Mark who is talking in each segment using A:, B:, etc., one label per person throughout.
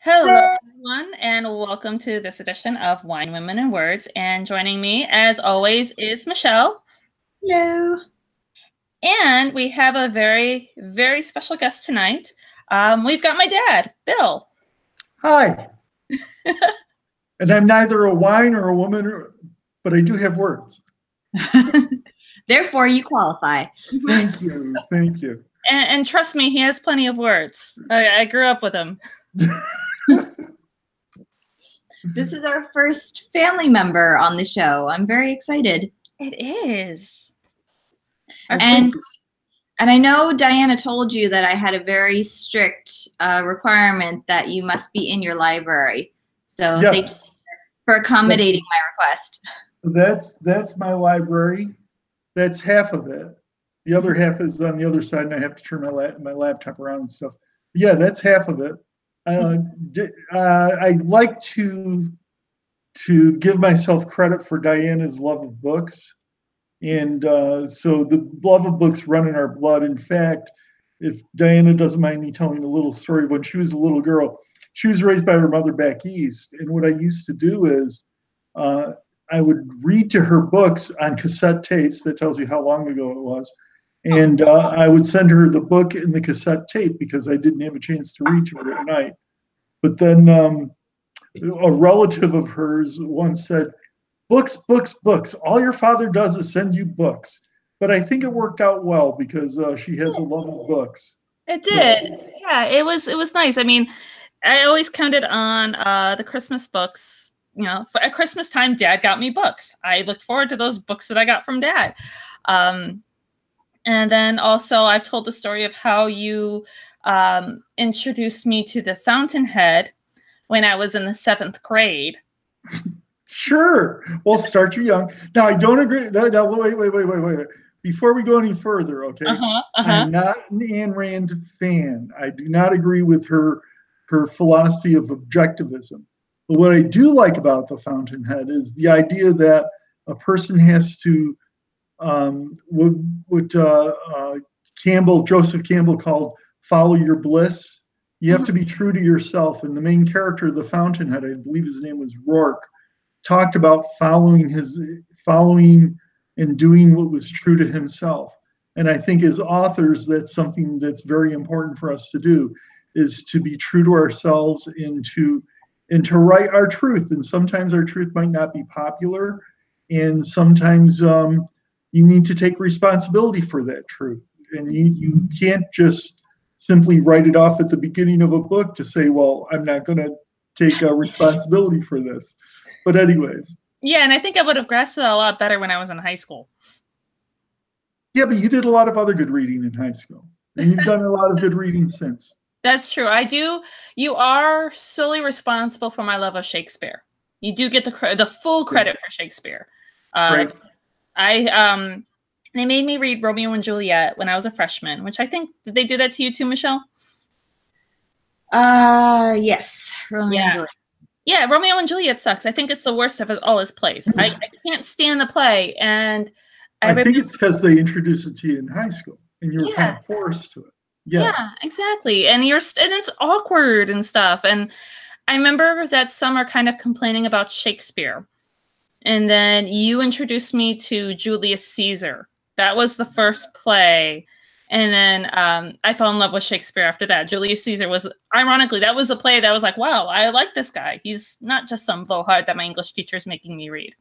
A: Hello, everyone, and welcome to this edition of Wine, Women, and Words. And joining me, as always, is Michelle.
B: Hello.
A: And we have a very, very special guest tonight. We've got my dad, Bill.
C: Hi. And I'm neither a wine or a woman, but I do have words.
B: Therefore, you qualify.
C: Thank you. Thank you.
A: And trust me, he has plenty of words. I grew up with him.
B: This is our first family member on the show. I'm very excited.
A: It is.
B: And I know Diana told you that I had a very strict requirement that you must be in your library. So
C: Yes.
B: thank you for accommodating my request.
C: That's my library. That's half of it. The other half is on the other side, and I have to turn my laptop around and stuff. Yeah, that's half of it. I like to give myself credit for Diana's love of books. And so the love of books run in our blood. In fact, if Diana doesn't mind me telling a little story of when she was a little girl, she was raised by her mother back east. And what I used to do is I would read to her books on cassette tapes. That tells you how long ago it was. And I would send her the book and the cassette tape because I didn't have a chance to read to her at night. But then a relative of hers once said, books, books, books. All your father does is send you books. But I think it worked out well because she has a love of books.
A: It did. So, yeah, it was nice. I mean, I always counted on the Christmas books. You know, at Christmas time, Dad got me books. I looked forward to those books that I got from Dad. And then also I've told the story of how you introduced me to the Fountainhead when I was in the 7th grade.
C: Sure. Well, start you young. Now, I don't agree. No, wait. Before we go any further, okay? I'm not an Ayn Rand fan. I do not agree with her philosophy of objectivism. But what I do like about the Fountainhead is the idea that a person has to, what Joseph Campbell called follow your bliss. You have to be true to yourself. And the main character of the Fountainhead, I believe his name was Rourke, talked about following and doing what was true to himself. And I think as authors, that's something that's very important for us to do, is to be true to ourselves and to write our truth. And sometimes our truth might not be popular. And sometimes you need to take responsibility for that truth. And you can't just simply write it off at the beginning of a book to say, well, I'm not going to take responsibility for this. But anyways.
A: Yeah, and I think I would have grasped it a lot better when I was in high school.
C: Yeah, but you did a lot of other good reading in high school. And you've done a lot of good reading since.
A: That's true. I do. You are solely responsible for my love of Shakespeare. You do get the full credit for Shakespeare.
C: Right.
A: They made me read Romeo and Juliet when I was a freshman, which I think, did they do that to you too, Michelle?
B: Yes. Romeo and Juliet.
A: Yeah, Romeo and Juliet sucks. I think it's the worst of all his plays. I can't stand the play. And
C: I think it's because they introduced it to you in high school and you were kind of forced to it.
A: Yeah, exactly. And it's awkward and stuff. And I remember that summer kind of complaining about Shakespeare. And then you introduced me to Julius Caesar. That was the first play. And then I fell in love with Shakespeare after that. Julius Caesar was, ironically, that was the play that was like, wow, I like this guy. He's not just some blowhard that my English teacher is making me read.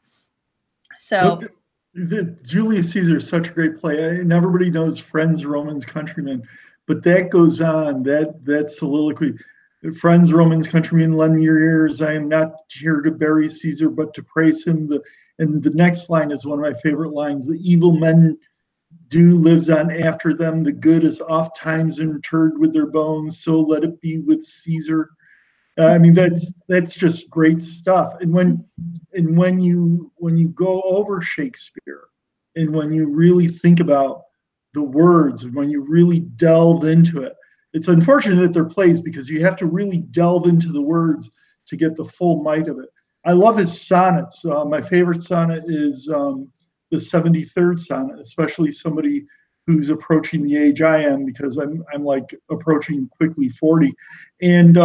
A: So
C: Julius Caesar is such a great play. And everybody knows Friends, Romans, Countrymen. But that goes on, that soliloquy. Friends, Romans, countrymen, lend me your ears. I am not here to bury Caesar, but to praise him. And the next line is one of my favorite lines. The evil men do lives on after them. The good is oft times interred with their bones. So let it be with Caesar. I mean, that's just great stuff. And when you go over Shakespeare, and when you really think about the words, and when you really delve into it, it's unfortunate that they're plays because you have to really delve into the words to get the full might of it. I love his sonnets. My favorite sonnet is the 73rd sonnet, especially somebody who's approaching the age I am, because I'm like approaching quickly 40. And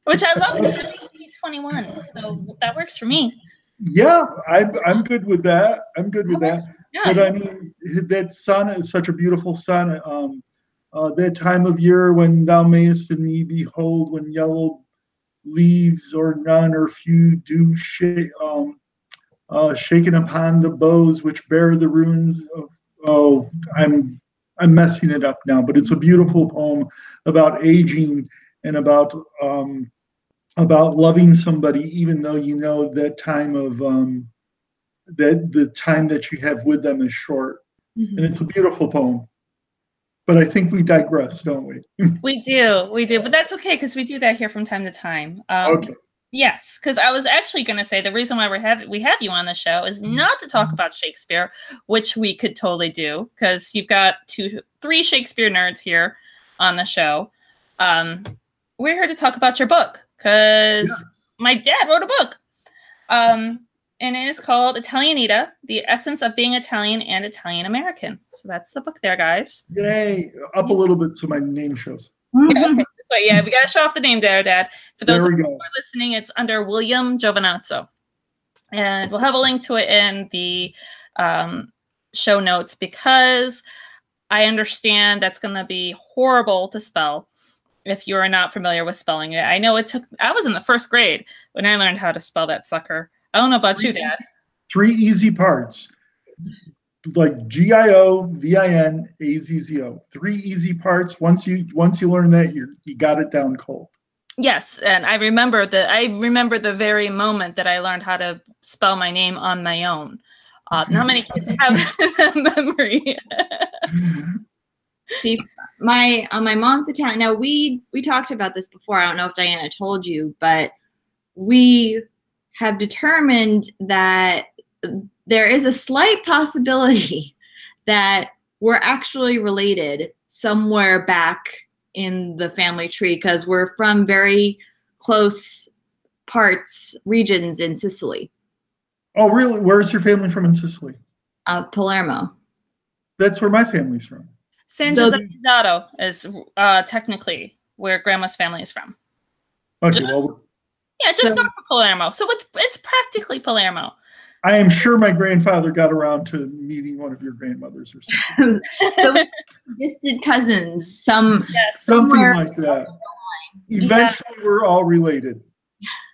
A: Which I love because I'm 21, so that works for me.
C: Yeah, I'm good with that. I'm good with that.
A: Yeah.
C: But I mean, that sonnet is such a beautiful sonnet. That time of year when thou mayest in me behold, when yellow leaves or none or few do shaken upon the boughs which bear the runes of. Oh, I'm messing it up now, but it's a beautiful poem about aging and about loving somebody, even though you know that time of that the time that you have with them is short. Mm-hmm. And it's a beautiful poem. But I think we digress, don't we?
A: We do, but that's okay because we do that here from time to time.
C: Okay.
A: Yes, because I was actually going to say the reason why we have you on the show is not to talk about Shakespeare, which we could totally do because you've got 3 Shakespeare nerds here on the show. We're here to talk about your book because my dad wrote a book, and it is called Italianita: The Essence of Being Italian and Italian American. So that's the book there, guys.
C: Yay! Up a little bit so my name shows.
A: Yeah, okay. So yeah, we gotta show off the name there, Dad. For those who are listening, it's under William Giovinazzo, and we'll have a link to it in the show notes because I understand that's gonna be horrible to spell if you are not familiar with spelling it. I know I was in the 1st grade when I learned how to spell that sucker. I don't know about you, Dad.
C: 3 easy parts. Like Giovinazzo, 3 easy parts. Once you learn that, you got it down cold.
A: Yes, and I remember the very moment that I learned how to spell my name on my own. Not many kids have that memory.
B: See, my mom's Italian. Now we talked about this before. I don't know if Diana told you, but we have determined that there is a slight possibility that we're actually related somewhere back in the family tree because we're from very close regions in Sicily.
C: Oh, really? Where's your family from in Sicily?
B: Palermo.
C: That's where my family's from.
A: San Giuseppe Dato is technically where Grandma's family is from.
C: Okay,
A: just north of Palermo. So it's practically Palermo.
C: I am sure my grandfather got around to meeting one of your grandmothers or something.
B: So distant cousins, something
C: like that. Eventually, we're all related.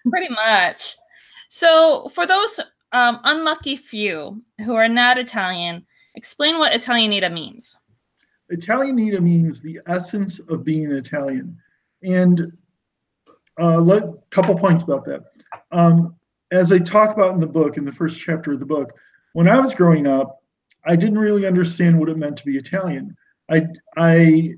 A: Pretty much. So for those unlucky few who are not Italian, explain what Italianita means.
C: Italianita means the essence of being Italian. And a couple points about that. As I talk about in the book, in the first chapter of the book, when I was growing up, I didn't really understand what it meant to be Italian. I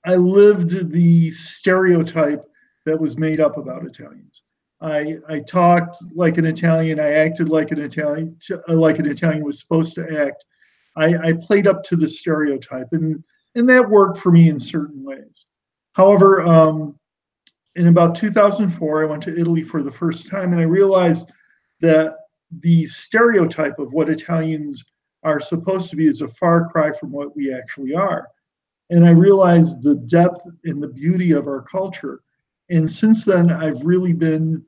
C: lived the stereotype that was made up about Italians. I talked like an Italian. I acted like an Italian was supposed to act. I played up to the stereotype, and that worked for me in certain ways. However, in about 2004, I went to Italy for the first time, and I realized that the stereotype of what Italians are supposed to be is a far cry from what we actually are. And I realized the depth and the beauty of our culture. And since then, I've really been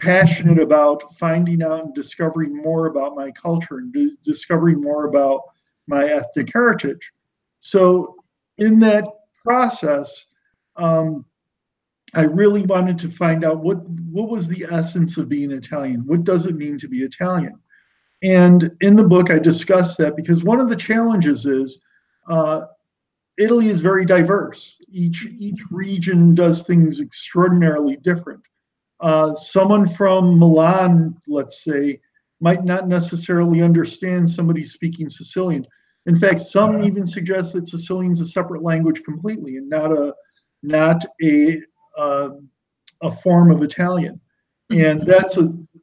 C: passionate about finding out and discovering more about my culture and discovering more about my ethnic heritage. So in that process, I really wanted to find out what was the essence of being Italian? What does it mean to be Italian? And in the book, I discussed that because one of the challenges is Italy is very diverse. Each region does things extraordinarily different. Someone from Milan, let's say, might not necessarily understand somebody speaking Sicilian. In fact, some even suggest that Sicilian is a separate language completely and not a form of Italian. And that's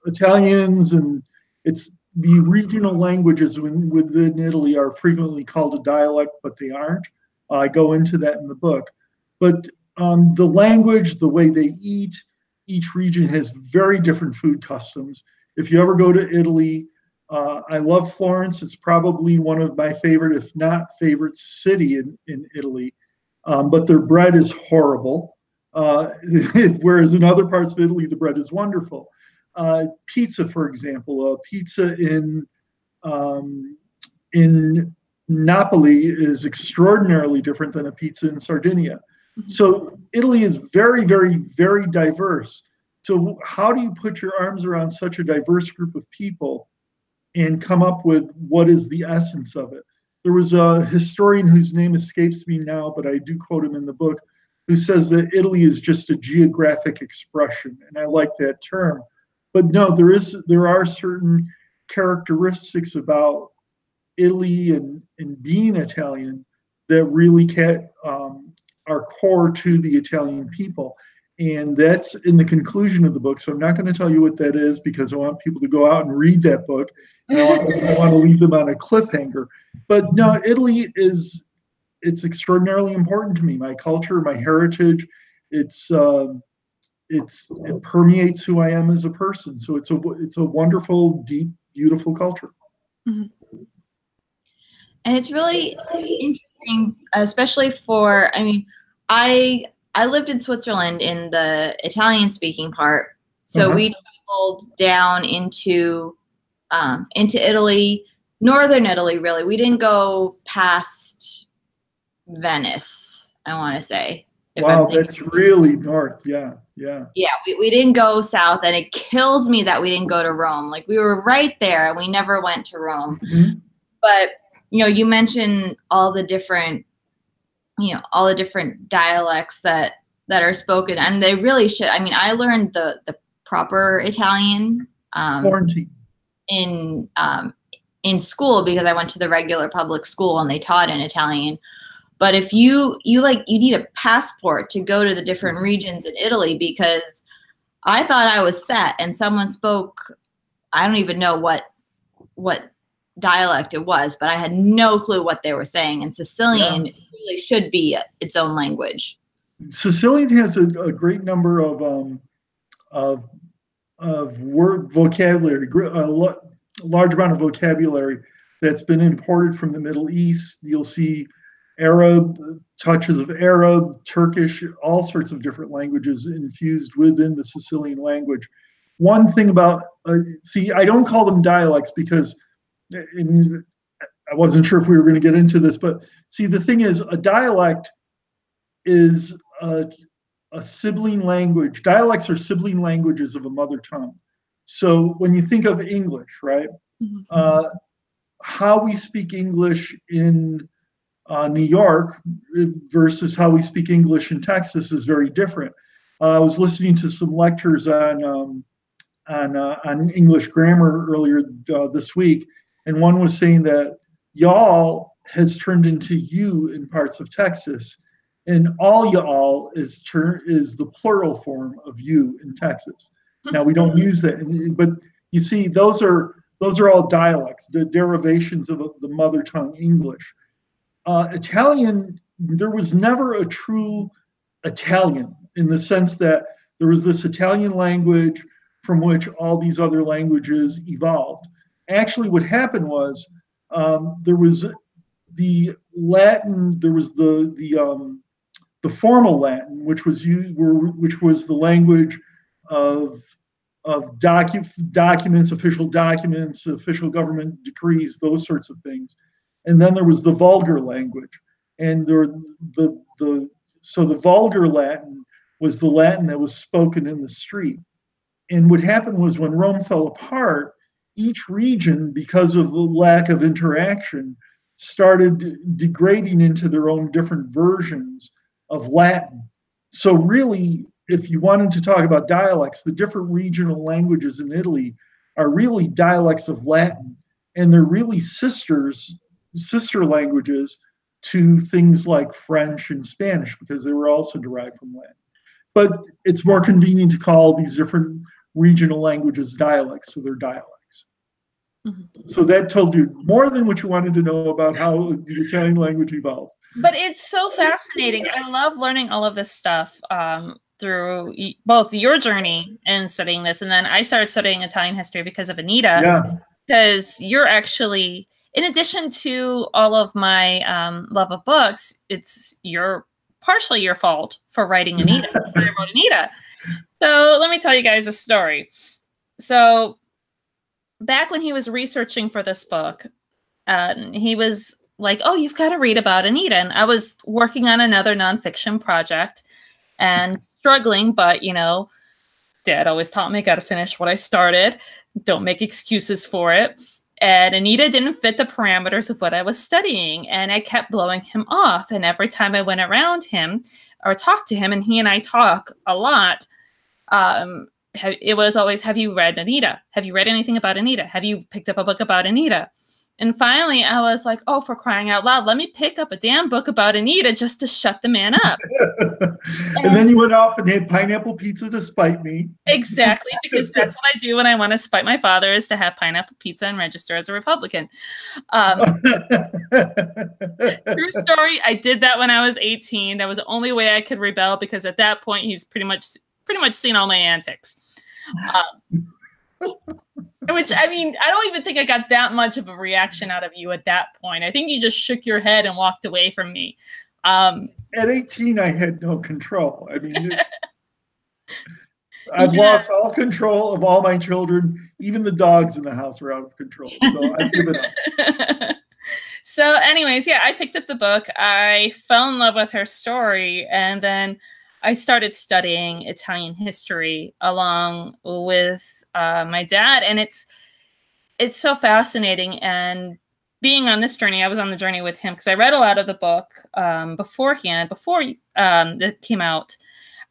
C: Italians, and it's the regional languages within Italy are frequently called a dialect, but they aren't. I go into that in the book. But the language, the way they eat, each region has very different food customs. If you ever go to Italy, I love Florence. It's probably one of my favorite, if not favorite, city in Italy. But their bread is horrible. whereas in other parts of Italy, the bread is wonderful. Pizza, for example, pizza in Napoli is extraordinarily different than a pizza in Sardinia. Mm-hmm. So Italy is very, very, very diverse. So how do you put your arms around such a diverse group of people and come up with what is the essence of it? There was a historian whose name escapes me now, but I do quote him in the book, who says that Italy is just a geographic expression, and I like that term. But no, there are certain characteristics about Italy and being Italian that really are core to the Italian people. And that's in the conclusion of the book. So I'm not going to tell you what that is because I want people to go out and read that book. And I want to leave them on a cliffhanger. But no, Italy it's extraordinarily important to me. My culture, my heritage, it permeates who I am as a person. So it's a wonderful, deep, beautiful culture.
B: Mm-hmm. And it's really interesting, especially for, I mean, I lived in Switzerland in the Italian-speaking part, so we traveled down into Italy, northern Italy. Really, we didn't go past Venice, I want to say.
C: Wow, that's really north. Yeah.
B: Yeah, we didn't go south, and it kills me that we didn't go to Rome. Like, we were right there, and we never went to Rome. Mm-hmm. But you mentioned all the different dialects that are spoken, and they really should. I mean, I learned the proper Italian in school because I went to the regular public school and they taught in Italian. But if you need a passport to go to the different regions in Italy, because I thought I was set and someone spoke, I don't even know what dialect it was, but I had no clue what they were saying. And Sicilian really should be its own language.
C: Sicilian has a great number of word vocabulary, a large amount of vocabulary that's been imported from the Middle East. You'll see Arab, touches of Arab, Turkish, all sorts of different languages infused within the Sicilian language. One thing about, I don't call them dialects because I wasn't sure if we were going to get into this, but see, the thing is, a dialect is a sibling language. Dialects are sibling languages of a mother tongue. So when you think of English, right, how we speak English in New York versus how we speak English in Texas is very different. I was listening to some lectures on English grammar earlier this week, and one was saying that y'all has turned into you in parts of Texas, and all y'all is the plural form of you in Texas. Now we don't use that, but you see, those are all dialects, the derivations of the mother tongue English. Italian, there was never a true Italian in the sense that there was this Italian language from which all these other languages evolved. Actually, what happened was there was the Latin, there was the formal Latin, which was the language of documents, official government decrees, those sorts of things. And then there was the vulgar language, and the vulgar Latin was the Latin that was spoken in the street. And what happened was when Rome fell apart, each region, because of the lack of interaction, started degrading into their own different versions of Latin. So really, if you wanted to talk about dialects, the different regional languages in Italy are really dialects of Latin, and they're really sister languages to things like French and Spanish because they were also derived from Latin. But it's more convenient to call these different regional languages dialects, so they're dialects. Mm-hmm. So that told you more than what you wanted to know about how the Italian language evolved.
A: But it's so fascinating. I love learning all of this stuff through both your journey in studying this, and then I started studying Italian history because of Anita.
C: Yeah.
A: Because you're actually, in addition to all of my love of books, it's your partially your fault for writing Anita. I wrote Anita. So let me tell you guys a story. So back when he was researching for this book, he was like, oh, you've got to read about Anita. And I was working on another nonfiction project and struggling, but, you know, Dad always taught me I got to finish what I started. Don't make excuses for it. And Anita didn't fit the parameters of what I was studying. And I kept blowing him off. And every time I went around him or talked to him, and he and I talk a lot, it was always, have you read Anita? Have you read anything about Anita? Have you picked up a book about Anita? And finally, I was like, oh, for crying out loud, let me pick up a damn book about Anita just to shut the man up.
C: And then you went off and had pineapple pizza to spite me.
A: Exactly, because that's what I do when I want to spite my father, is to have pineapple pizza and register as a Republican. True story, I did that when I was 18. That was the only way I could rebel, because at that point, he's pretty much seen all my antics. Which, I mean, I don't even think I got that much of a reaction out of you at that point. I think you just shook your head and walked away from me. At
C: 18, I had no control. I mean, I've lost all control of all my children. Even the dogs in the house are out of control. So I've given up.
A: So anyways, yeah, I picked up the book. I fell in love with her story. And then I started studying Italian history along with my dad, and it's so fascinating. And being on this journey, I was on the journey with him because I read a lot of the book before it came out.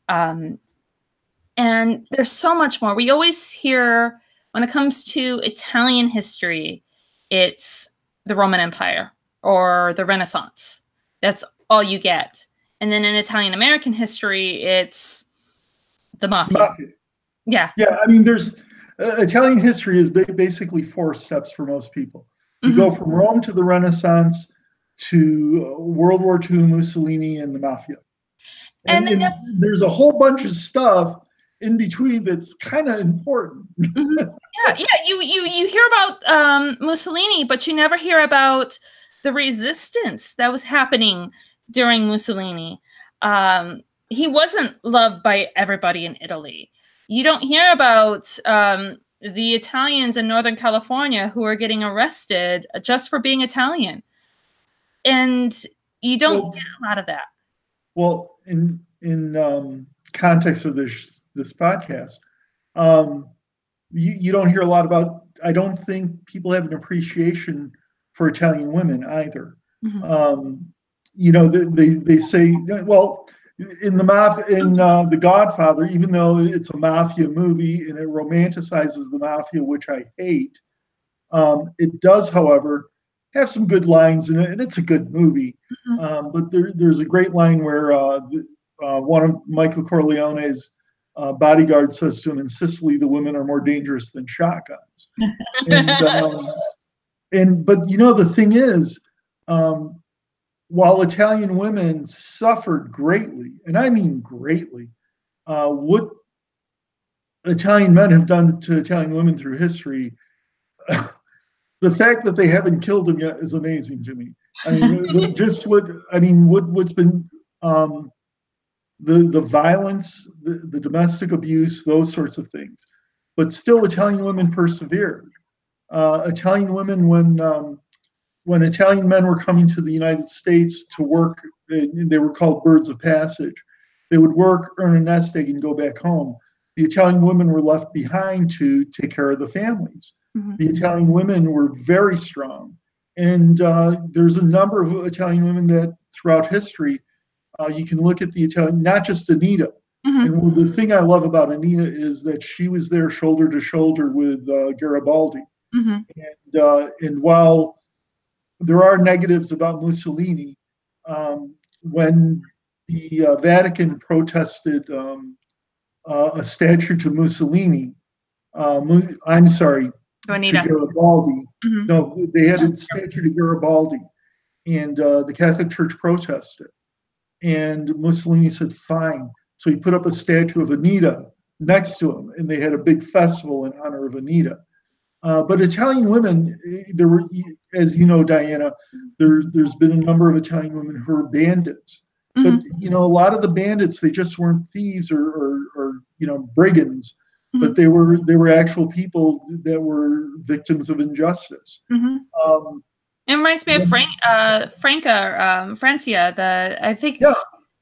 A: And there's so much more. We always hear, when it comes to Italian history, it's the Roman Empire or the Renaissance. That's all you get. And then in Italian American history, it's the mafia. Yeah.
C: Yeah. I mean, there's Italian history is basically 4 steps for most people. You go from Rome to the Renaissance to World War II, Mussolini, and the mafia. And there's a whole bunch of stuff in between that's kind of important.
A: Yeah. You hear about Mussolini, but you never hear about the resistance that was happening during Mussolini. He wasn't loved by everybody in Italy. You don't hear about the Italians in Northern California who are getting arrested just for being Italian. And you don't get a lot of that.
C: Well, in context of this podcast, you don't hear a lot about, I don't think people have an appreciation for Italian women either. You know, they say, well, in The Godfather, even though it's a mafia movie and it romanticizes the mafia, which I hate, it does, however, have some good lines in it, and it's a good movie. But there's a great line where one of Michael Corleone's bodyguard says to him, in Sicily, the women are more dangerous than shotguns. But you know, the thing is, while Italian women suffered greatly, and I mean greatly, what Italian men have done to Italian women through history, the fact that they haven't killed them yet is amazing to me. I mean, what's been the violence, the domestic abuse, those sorts of things. But still, Italian women persevered. Italian women, when Italian men were coming to the United States to work, they were called birds of passage. They would work, earn a nest egg, and go back home. The Italian women were left behind to take care of the families. The Italian women were very strong. And there's a number of Italian women that throughout history, you can look at the Italian, not just Anita. And the thing I love about Anita is that she was there shoulder to shoulder with Garibaldi. And while there are negatives about Mussolini, when the Vatican protested a statue to Mussolini, to Garibaldi. No, they had a statue to Garibaldi, and the Catholic Church protested. And Mussolini said, fine. So he put up a statue of Anita next to him, and they had a big festival in honor of Anita. But Italian women, there were, as you know, Diana, there's been a number of Italian women who are bandits. But
A: Mhm.
C: you know, a lot of the bandits, they just weren't thieves or you know, brigands, but
A: Mhm.
C: they were actual people that were victims of injustice.
A: Mhm.
C: Um,
A: It reminds me of Francia. I think,
C: yeah.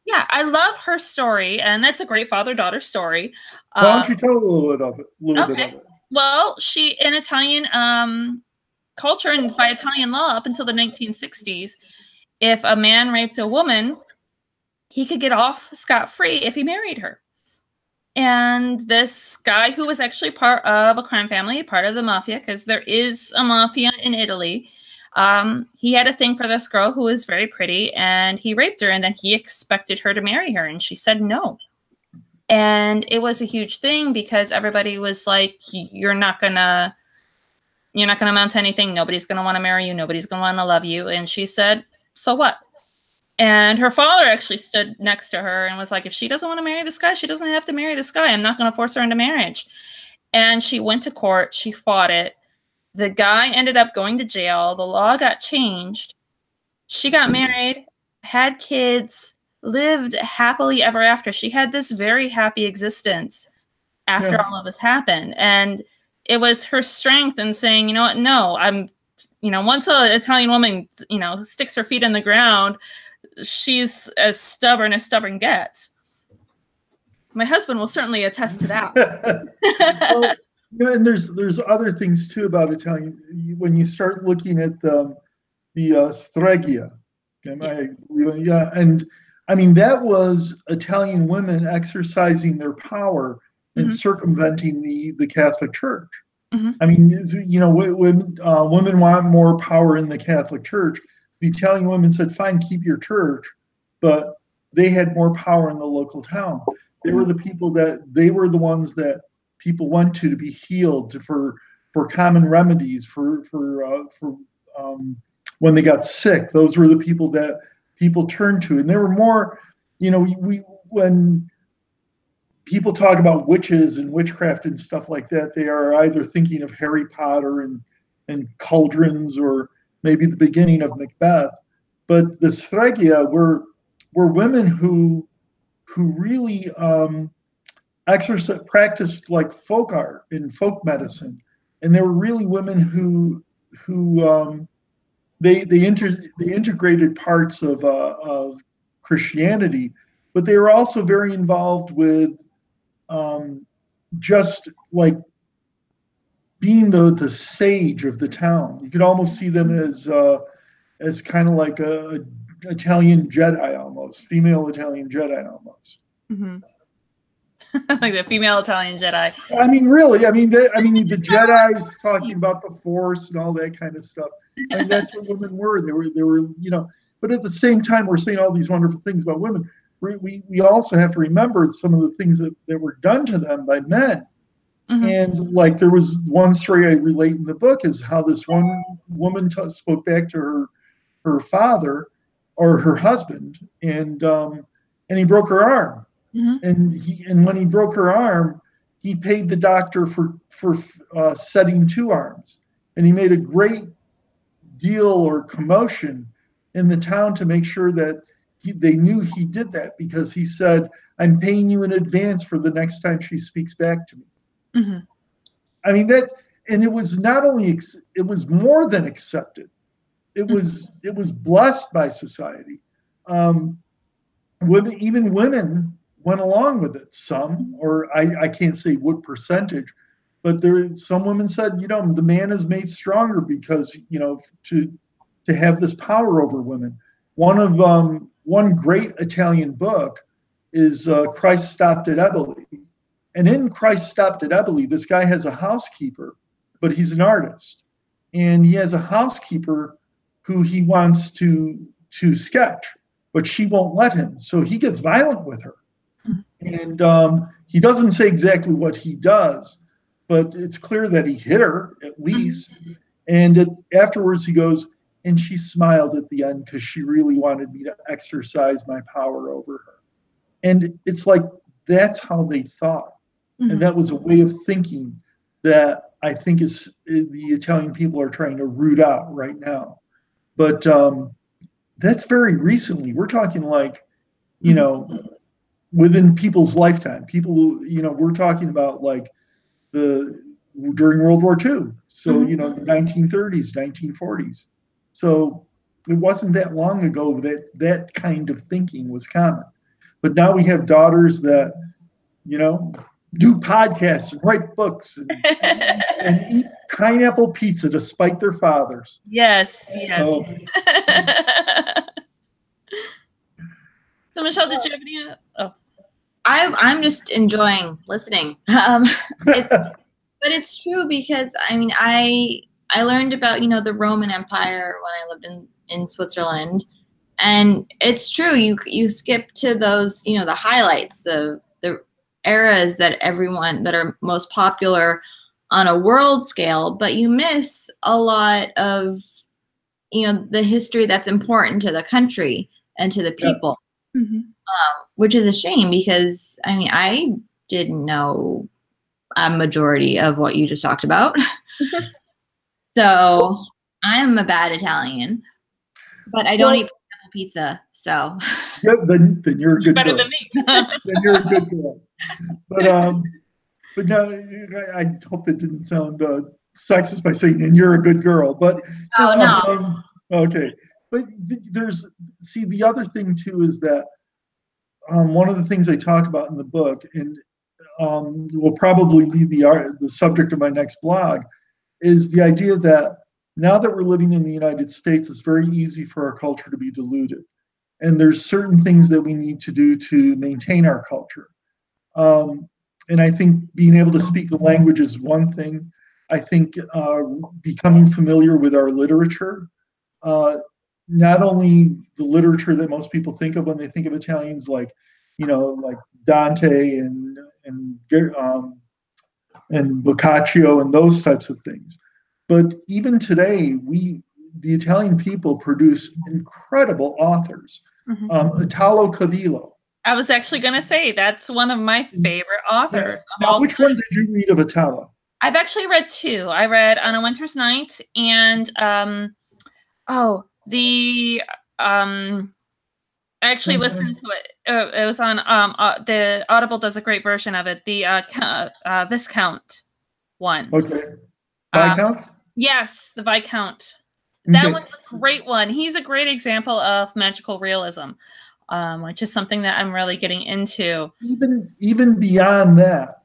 A: yeah, I love her story, and that's a great father-daughter story.
C: Why
A: Uh,
C: don't you tell a little bit of it? A little bit
A: okay.
C: of it.
A: Well, she in Italian culture and by Italian law up until the 1960s, if a man raped a woman, he could get off scot-free if he married her. And this guy who was actually part of a crime family, part of the mafia, because there is a mafia in Italy, he had a thing for this girl who was very pretty, and he raped her, and then he expected her to marry her, and she said no. And it was a huge thing because everybody was like, you're not gonna amount to anything. Nobody's gonna want to marry you. Nobody's gonna want to love you. And she said, so what? And her father actually stood next to her and was like, if she doesn't want to marry this guy, she doesn't have to marry this guy. I'm not going to force her into marriage. And she went to court. She fought it. The guy ended up going to jail. The law got changed. She got married, had kids, lived happily ever after. She had this very happy existence after
C: Yeah.
A: all of this happened. And it was her strength in saying, you know what, no, once an Italian woman, sticks her feet in the ground, she's as stubborn gets. My husband will certainly attest to that.
C: Well, you know, and there's other things too about Italian. When you start looking at the Streggia,
A: Yes.
C: yeah, and I mean that was Italian women exercising their power and
A: Mhm.
C: circumventing the Catholic Church.
A: Mhm.
C: I mean, you know, when women want more power in the Catholic Church, the Italian women said, "Fine, keep your church," but they had more power in the local town. They were the people they were the ones that people went to be healed, for common remedies, for when they got sick. Those were the people that people turned to, and there were more. You know, we when people talk about witches and witchcraft and stuff like that, they are either thinking of Harry Potter and cauldrons, or maybe the beginning of Macbeth. But the Streggia were women who really practiced like folk art and folk medicine, and they were really women who they integrated parts of Christianity, but they were also very involved with just like being the sage of the town. You could almost see them as kind of like a Italian Jedi, almost female Italian Jedi almost.
A: Mhm. Like the female Italian Jedi.
C: I mean, really, the Jedi's talking about the Force and all that kind of stuff. I mean, that's what women were. They were, you know. But at the same time, we're saying all these wonderful things about women. We also have to remember some of the things that were done to them by men.
A: Mhm.
C: And like there was one story I relate in the book is how this one woman spoke back to her father or her husband, and he broke her arm.
A: Mhm.
C: And when he broke her arm, he paid the doctor for setting two arms, and he made a great deal or commotion in the town to make sure that they knew he did that, because he said, "I'm paying you in advance for the next time she speaks back to me."
A: Mhm.
C: I mean that, and it was not only it was more than accepted. It was blessed by society. Um, even women went along with it. Some, or I can't say what percentage, but some women said, you know, the man is made stronger because, you know, to have this power over women. One great Italian book is Christ Stopped at Eboli. And in Christ Stopped at Eboli, this guy has a housekeeper, but he's an artist. And he has a housekeeper who he wants to sketch, but she won't let him. So he gets violent with her. And he doesn't say exactly what he does, but it's clear that he hit her at least. And afterwards, he goes, and she smiled at the end because she really wanted me to exercise my power over her. And it's like, that's how they thought.
A: Mhm.
C: And that was a way of thinking that I think is the Italian people are trying to root out right now. But that's very recently. We're talking like you know, within people's lifetime. People, you know, we're talking about like during World War II. So, you know, the 1930s, 1940s. So it wasn't that long ago that that kind of thinking was common. But now we have daughters that, you know, do podcasts and write books and eat pineapple pizza despite their fathers.
A: Yes, yes.
C: So,
A: so Michelle, did you have any? Oh,
B: I'm just enjoying listening. But it's true because I mean I learned about, you know, the Roman Empire when I lived in Switzerland, and it's true, you skip to those, you know, the highlights, the eras that are most popular on a world scale, but you miss a lot of, you know, the history that's important to the country and to the people.
A: yes.
B: Which is a shame because I mean I didn't know a majority of what you just talked about. So I'm a bad Italian, but I don't eat pizza. So
C: yeah, then you're a good
A: better
C: girl.
A: than me.
C: Then you're a good girl. But no, I hope that didn't sound sexist by saying, and you're a good girl. But
B: no.
C: Okay. But the other thing too is that one of the things I talk about in the book, and will probably be the subject of my next blog, is the idea that now that we're living in the United States, it's very easy for our culture to be diluted. And there's certain things that we need to do to maintain our culture. And I think being able to speak the language is one thing. I think becoming familiar with our literature, not only the literature that most people think of when they think of Italians, like, you know, like Dante and Boccaccio and those types of things. But even today, the Italian people produce incredible authors. Italo Calvino.
A: I was actually going to say that's one of my favorite authors.
C: Yeah. Now, which one did you read of Italo?
A: I've actually read two. I read On a Winter's Night and I actually listened to it. It was on the Audible does a great version of it. The Viscount one.
C: Okay. Viscount?
A: Yes, the Viscount. That one's a great one. He's a great example of magical realism, which is something that I'm really getting into.
C: Even beyond that.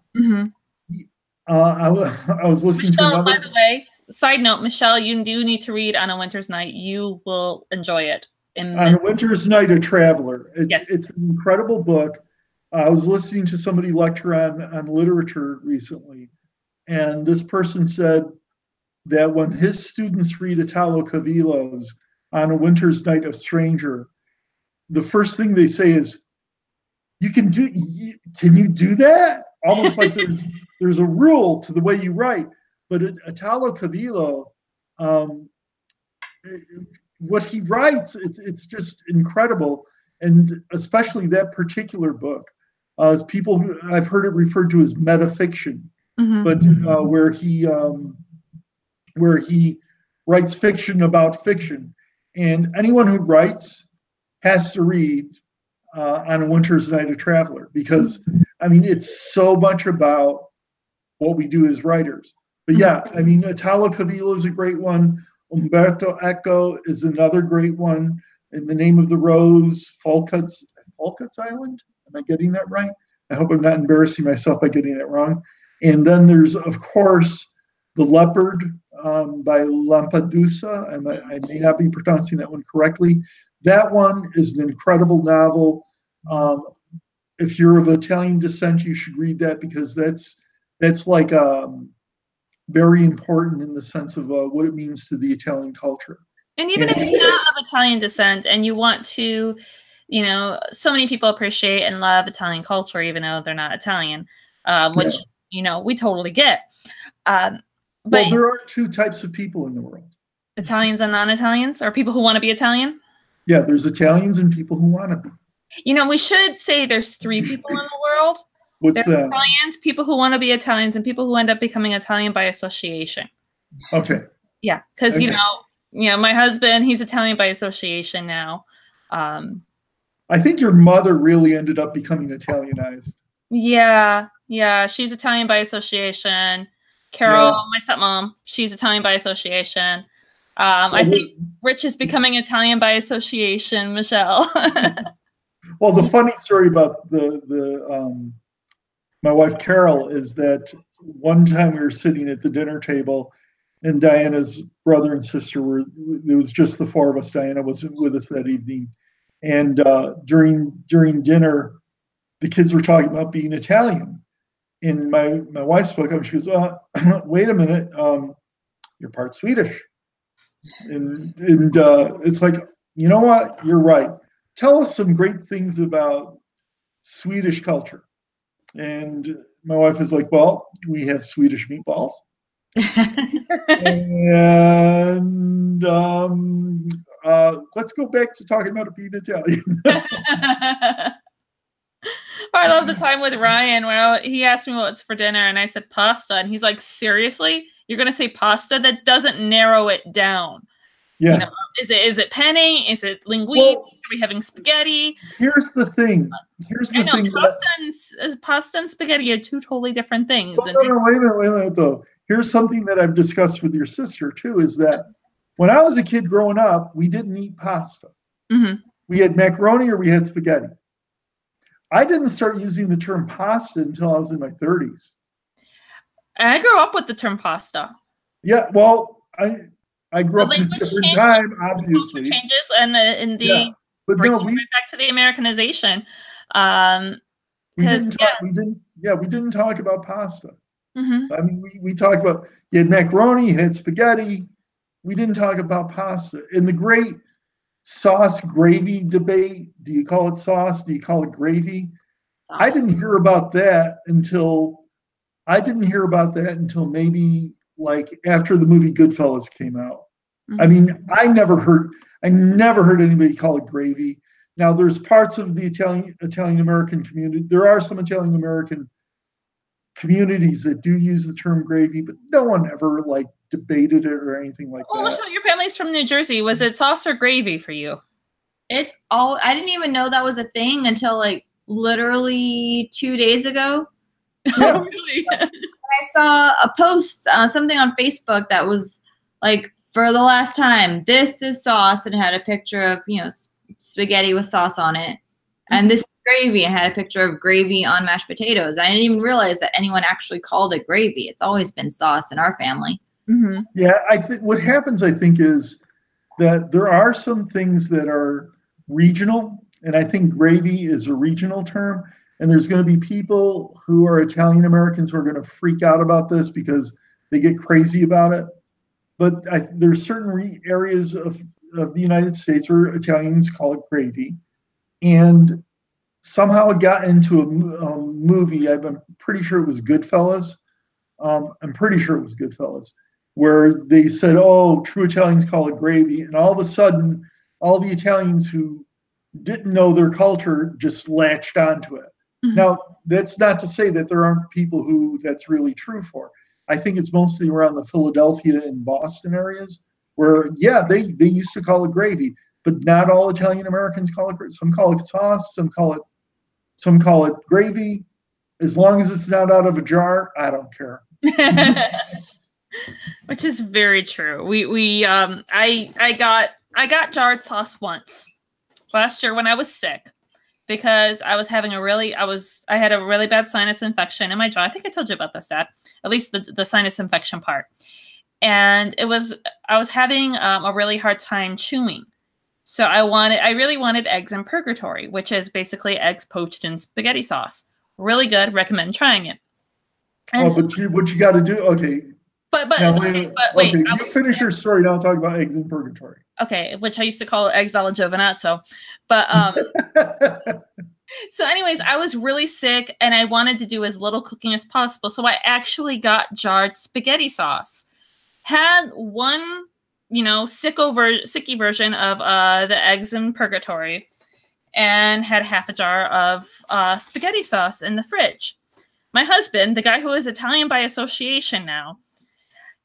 C: I was listening
A: Michelle,
C: to another.
A: By the way, side note, Michelle, you do need to read On a Winter's Night. You will enjoy it.
C: On a Winter's Night, A Traveler.
A: Yes.
C: It's an incredible book. I was listening to somebody lecture on literature recently, and this person said that when his students read Italo Calvino's On a Winter's Night, A Stranger, the first thing they say is, can you do that? Almost like there's a rule to the way you write. But Italo Calvino, what he writes, it's just incredible. And especially that particular book, I've heard it referred to as metafiction, but where he writes fiction about fiction. And anyone who writes has to read On a Winter's Night, A Traveler, because I mean, it's so much about what we do as writers. But yeah, I mean, Italo Calvino is a great one. Umberto Eco is another great one. In the Name of the Rose, Falkut's Island. Am I getting that right? I hope I'm not embarrassing myself by getting that wrong. And then there's, of course, The Leopard by Lampedusa. I may not be pronouncing that one correctly. That one is an incredible novel. If you're of Italian descent, you should read that, because that's like very important in the sense of what it means to the Italian culture.
A: And even if you're not of Italian descent and you want to, you know, so many people appreciate and love Italian culture, even though they're not Italian, which, you know, we totally get. But
C: well, there are two types of people in the world. Italians
A: and non-Italians, or people who want to be Italian?
C: Yeah, there's Italians and people who want to be.
A: You know, we should say there's three people in the world.
C: What's
A: there's that? Italians, people who want to be Italians, and people who end up becoming Italian by association.
C: Okay.
A: Yeah, because, you know, my husband, he's Italian by association now.
C: I think your mother really ended up becoming Italianized.
A: Yeah, yeah. She's Italian by association. Carol,
C: Yeah.
A: my stepmom, she's Italian by association.
C: Well,
A: I think Rich is becoming Italian by association. Michelle.
C: well, the funny story about the my wife Carol is that one time we were sitting at the dinner table, and Diana's brother and sister were. It was just the four of us. Diana wasn't with us that evening, and during dinner, the kids were talking about being Italian. And my wife spoke up. She goes, "Wait a minute, you're part Swedish." And it's like, you know what? You're right. Tell us some great things about Swedish culture. And my wife is like, well, we have Swedish meatballs. And let's go back to talking about being Italian.
A: I love the time with Ryan where he asked me what's for dinner and I said pasta. And he's like, seriously? You're going to say pasta? That doesn't narrow it down.
C: Yeah.
A: You know, is it penne? Is it linguine? Are we having spaghetti?
C: Here's the thing.
A: Pasta and spaghetti are two totally different things.
C: No, wait a minute, though. Here's something that I've discussed with your sister, too, is that when I was a kid growing up, we didn't eat pasta.
A: Mm-hmm.
C: We had macaroni or we had spaghetti. I didn't start using the term pasta until I was in my 30s.
A: I grew up with the term pasta.
C: Yeah, well, I grew up in a different time, obviously.
A: Changes and
C: but no,
A: right back to the Americanization.
C: We didn't talk about pasta.
A: Mm-hmm.
C: I mean, we talked about, you had macaroni, you had spaghetti. We didn't talk about pasta. In the great sauce gravy debate, do you call it sauce? Do you call it gravy? Sauce. I didn't hear about that until maybe like after the movie Goodfellas came out. Mm-hmm. I mean, I never heard anybody call it gravy. Now there's parts of the Italian American community. There are some Italian American communities that do use the term gravy, but no one ever like debated it or anything like that.
A: Michelle, your family's from New Jersey. Was it sauce or gravy for you?
B: It's all, I didn't even know that was a thing until like literally 2 days ago.
C: Yeah.
A: Really?
B: I saw a post, something on Facebook that was like, for the last time, this is sauce, and it had a picture of, spaghetti with sauce on it. And this is gravy. It had a picture of gravy on mashed potatoes. I didn't even realize that anyone actually called it gravy. It's always been sauce in our family.
A: Mm-hmm.
C: Yeah, I think what happens, I think, is that there are some things that are regional, and I think gravy is a regional term. And there's going to be people who are Italian Americans who are going to freak out about this because they get crazy about it. But there's certain areas of the United States where Italians call it gravy. And somehow it got into a movie. I'm pretty sure it was Goodfellas. Where they said, oh, true Italians call it gravy. And all of a sudden, all the Italians who didn't know their culture just latched onto it. Mm-hmm. Now, that's not to say that there aren't people who that's really true for. I think it's mostly around the Philadelphia and Boston areas where, they used to call it gravy, but not all Italian Americans call it gravy. Some call it sauce, some call it gravy. As long as it's not out of a jar, I don't care.
A: Which is very true. I got jarred sauce once last year when I was sick because I was having I had a really bad sinus infection in my jaw. I think I told you about this, Dad. At least the sinus infection part. And I was having a really hard time chewing. So I really wanted eggs in purgatory, which is basically eggs poached in spaghetti sauce. Really good. Recommend trying it. And
C: what you got to do? Okay.
A: But wait.
C: You finish your story. Now I'll talk about eggs in purgatory.
A: Okay, which I used to call eggs alla giovinazzo. But so anyways, I was really sick and I wanted to do as little cooking as possible. So I actually got jarred spaghetti sauce. Had one, sicky version of the eggs in purgatory and had half a jar of spaghetti sauce in the fridge. My husband, the guy who is Italian by association now,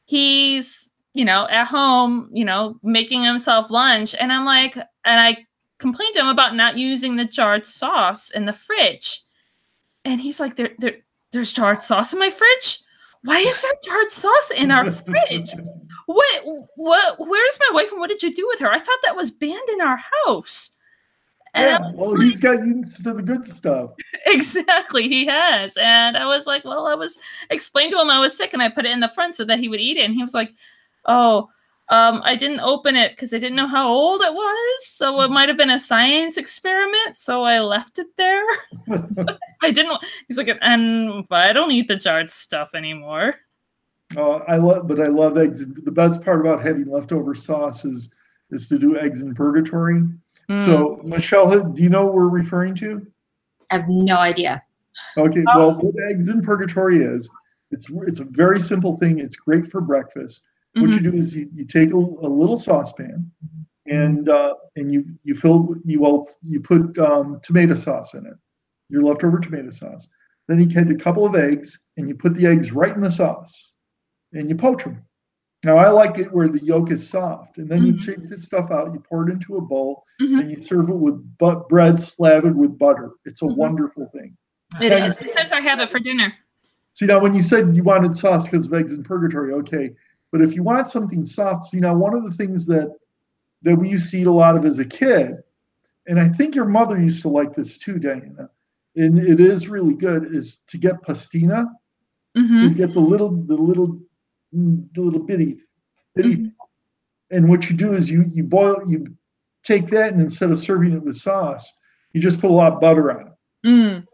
A: he's, at home, making himself lunch. And I'm like, and I complained to him about not using the jarred sauce in the fridge. And he's like, there's jarred sauce in my fridge? Why is there jarred sauce in our fridge? Where's my wife and what did you do with her? I thought that was banned in our house.
C: And yeah, well, he's got used to the good stuff.
A: Exactly, he has. And I was like, well, I was explained to him I was sick and I put it in the front so that he would eat it. And he was like, oh, I didn't open it because I didn't know how old it was. So it might have been a science experiment. So I left it there. I didn't. He's like, and I don't eat the jarred stuff anymore.
C: I love eggs. The best part about having leftover sauce is to do eggs in purgatory. So, Michelle, do you know what we're referring to?
B: I have no idea.
C: Okay, well, what eggs in purgatory is, it's a very simple thing. It's great for breakfast. What you do is you take a little saucepan, and you put tomato sauce in it, your leftover tomato sauce. Then you get a couple of eggs, and you put the eggs right in the sauce, and you poach them. Now, I like it where the yolk is soft, and then you take this stuff out, you pour it into a bowl, and you serve it with bread slathered with butter. It's a wonderful thing.
A: It is. Sometimes I have it for dinner.
C: See, now when you said you wanted sauce because of eggs in purgatory, okay. But if you want something soft, see, now one of the things that we used to eat a lot of as a kid, and I think your mother used to like this too, Diana, and it is really good, is to get pastina, to get the little bitty. And what you do is you take that, and instead of serving it with sauce, you just put a lot of butter on it. And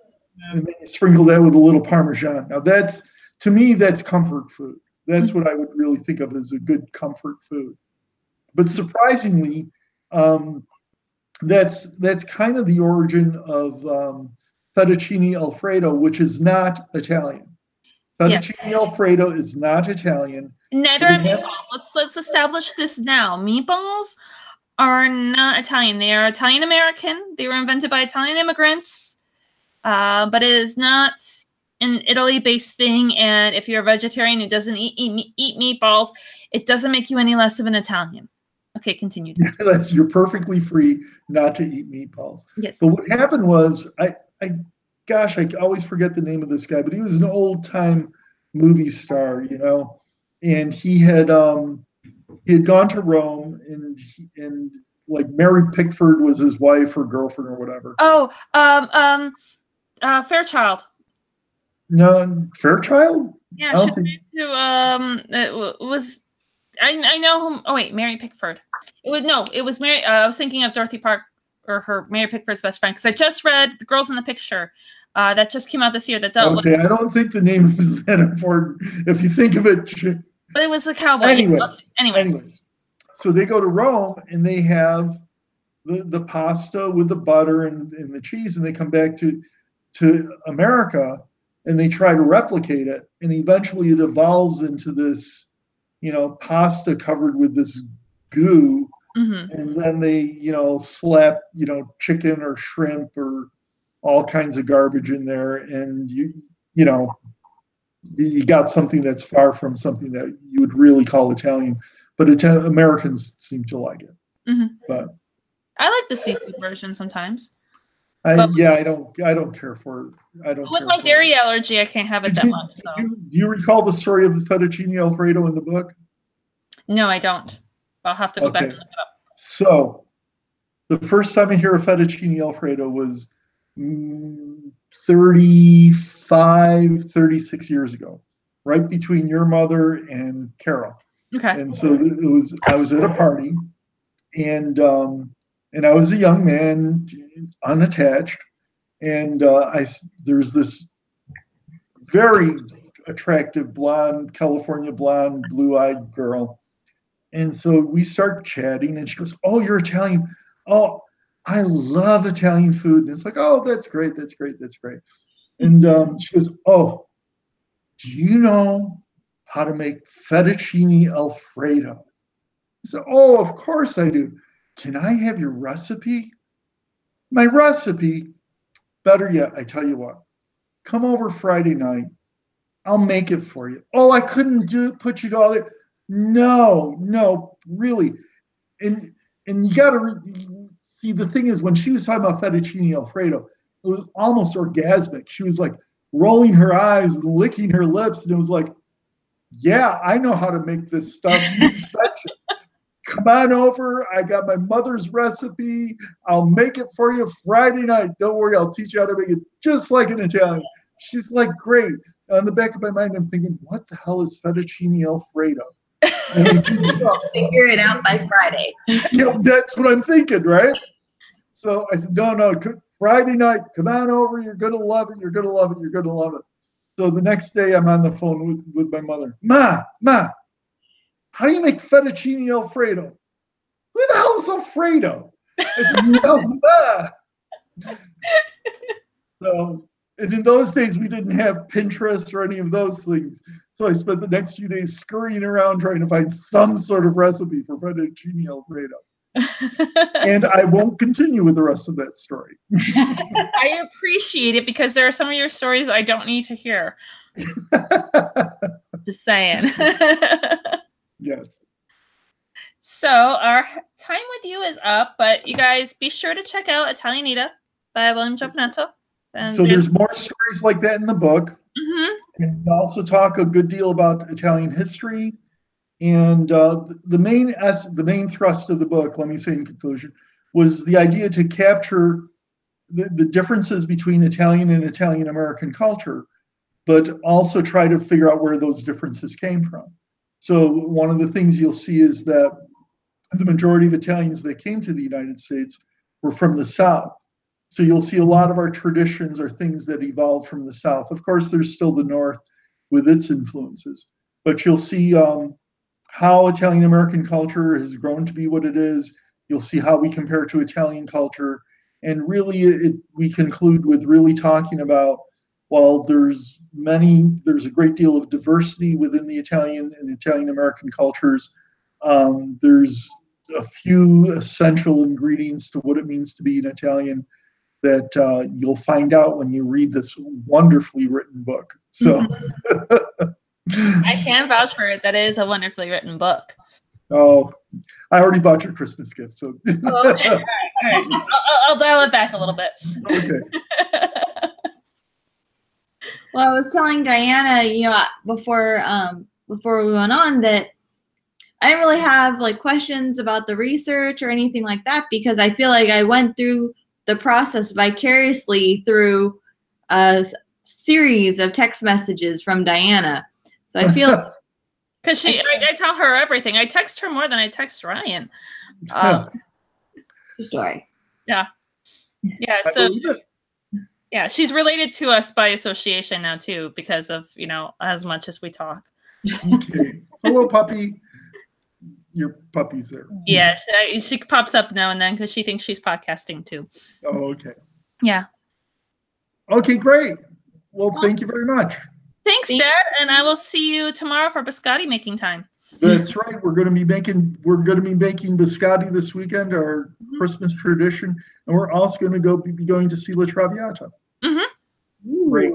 C: then you sprinkle that with a little Parmesan. Now to me, that's comfort food. That's what I would really think of as a good comfort food. But surprisingly, that's kind of the origin of fettuccine Alfredo, which is not Italian. Fettuccine Alfredo is not Italian.
A: Neither are meatballs. Let's establish this now. Meatballs are not Italian. They are Italian American. They were invented by Italian immigrants, but it is not an Italy-based thing. And if you're a vegetarian who doesn't eat meatballs, it doesn't make you any less of an Italian. Okay, continue.
C: You're perfectly free not to eat meatballs.
A: Yes.
C: But what happened was, I always forget the name of this guy, but he was an old-time movie star, and he had gone to Rome, and like Mary Pickford was his wife or girlfriend or whatever.
A: Oh, Fairchild.
C: No, Fairchild?
A: Yeah, it was. I know whom. Oh wait, Mary Pickford. It was Mary. I was thinking of Dorothy Park, or Mary Pickford's best friend, because I just read The Girls in the Picture. That just came out this year. That dealt with.
C: Okay, I don't think the name is that important. If you think of it.
A: But it was a cowboy.
C: Anyways, so they go to Rome and they have the pasta with the butter and the cheese, and they come back to America and they try to replicate it, and eventually it evolves into this, pasta covered with this goo, and then they, slap, chicken or shrimp or all kinds of garbage in there, and you got something that's far from something that you would really call Italian, but Americans seem to like it. But
A: I like the seafood version sometimes.
C: I don't care for it.
A: With my dairy allergy, I can't have it that much. So.
C: Do you recall the story of the fettuccine Alfredo in the book?
A: No, I don't. I'll have to go back and look it up.
C: So, the first time I hear of fettuccine Alfredo was 36 years ago, right between your mother and Carol.
A: Okay.
C: And so I was at a party, and I was a young man, unattached, and there's this very attractive blonde, California blonde, blue-eyed girl. And so we start chatting, and she goes, "Oh, you're Italian. Oh, I love Italian food." And it's like, "Oh, that's great, that's great, that's great." And she goes, "Oh, do you know how to make fettuccine Alfredo?" I said, "Oh, of course I do. Can I have your recipe?" "My recipe? Better yet, I tell you what. Come over Friday night. I'll make it for you." "Oh, I couldn't put you to all that." "No, really." And you got to see, the thing is, when she was talking about fettuccine Alfredo, it was almost orgasmic. She was like rolling her eyes and licking her lips, and it was like, yeah, I know how to make this stuff. You betcha. Come on over. I got my mother's recipe. I'll make it for you Friday night. Don't worry, I'll teach you how to make it just like an Italian. She's like, great. On the back of my mind, I'm thinking, what the hell is fettuccine Alfredo?
B: We'll figure it out by Friday.
C: Yeah, that's what I'm thinking, right? So I said, no, Friday night, come on over. You're going to love it. You're going to love it. You're going to love it. So the next day, I'm on the phone with my mother. Ma, how do you make fettuccine Alfredo? Who the hell is Alfredo? I said, no, Ma. So, and in those days, we didn't have Pinterest or any of those things. So I spent the next few days scurrying around trying to find some sort of recipe for fettuccine Alfredo. And I won't continue with the rest of that story.
A: I appreciate it because there are some of your stories I don't need to hear. Just saying.
C: Yes.
A: So our time with you is up, but you guys be sure to check out Italianita by William Giovinazzo. And
C: so there's more stories like that in the book.
A: Mm-hmm.
C: And we also talk a good deal about Italian history. And the main thrust of the book, let me say in conclusion, was the idea to capture the differences between Italian and Italian American culture, but also try to figure out where those differences came from. So one of the things you'll see is that the majority of Italians that came to the United States were from the South. So you'll see a lot of our traditions are things that evolved from the South. Of course, there's still the North with its influences, but you'll see how Italian American culture has grown to be what it is. You'll see how we compare to Italian culture. And really, we conclude with really talking about, while there's a great deal of diversity within the Italian and Italian American cultures, there's a few essential ingredients to what it means to be an Italian that you'll find out when you read this wonderfully written book. So
A: I can vouch for it. That is a wonderfully written book.
C: Oh, I already bought your Christmas gift, so.
A: Oh, okay. All right. I'll dial it back a little bit.
C: Okay.
B: Well, I was telling Diana, before we went on, that I didn't really have like questions about the research or anything like that, because I feel like I went through the process vicariously through a series of text messages from Diana. So I feel
A: because I tell her everything. I text her more than I text Ryan.
B: Story.
A: Yeah. So yeah, she's related to us by association now too, because of as much as we talk.
C: Okay. Hello, puppy. Your puppy's there.
A: Yeah, she pops up now and then because she thinks she's podcasting too.
C: Oh, okay.
A: Yeah.
C: Okay, great. Well, thank you very much.
A: Thanks, Dad, and I will see you tomorrow for biscotti making time.
C: That's right. We're going to be making biscotti this weekend, our Christmas tradition, and we're also going to be going to see La Traviata.
B: Mm-hmm.
C: Great.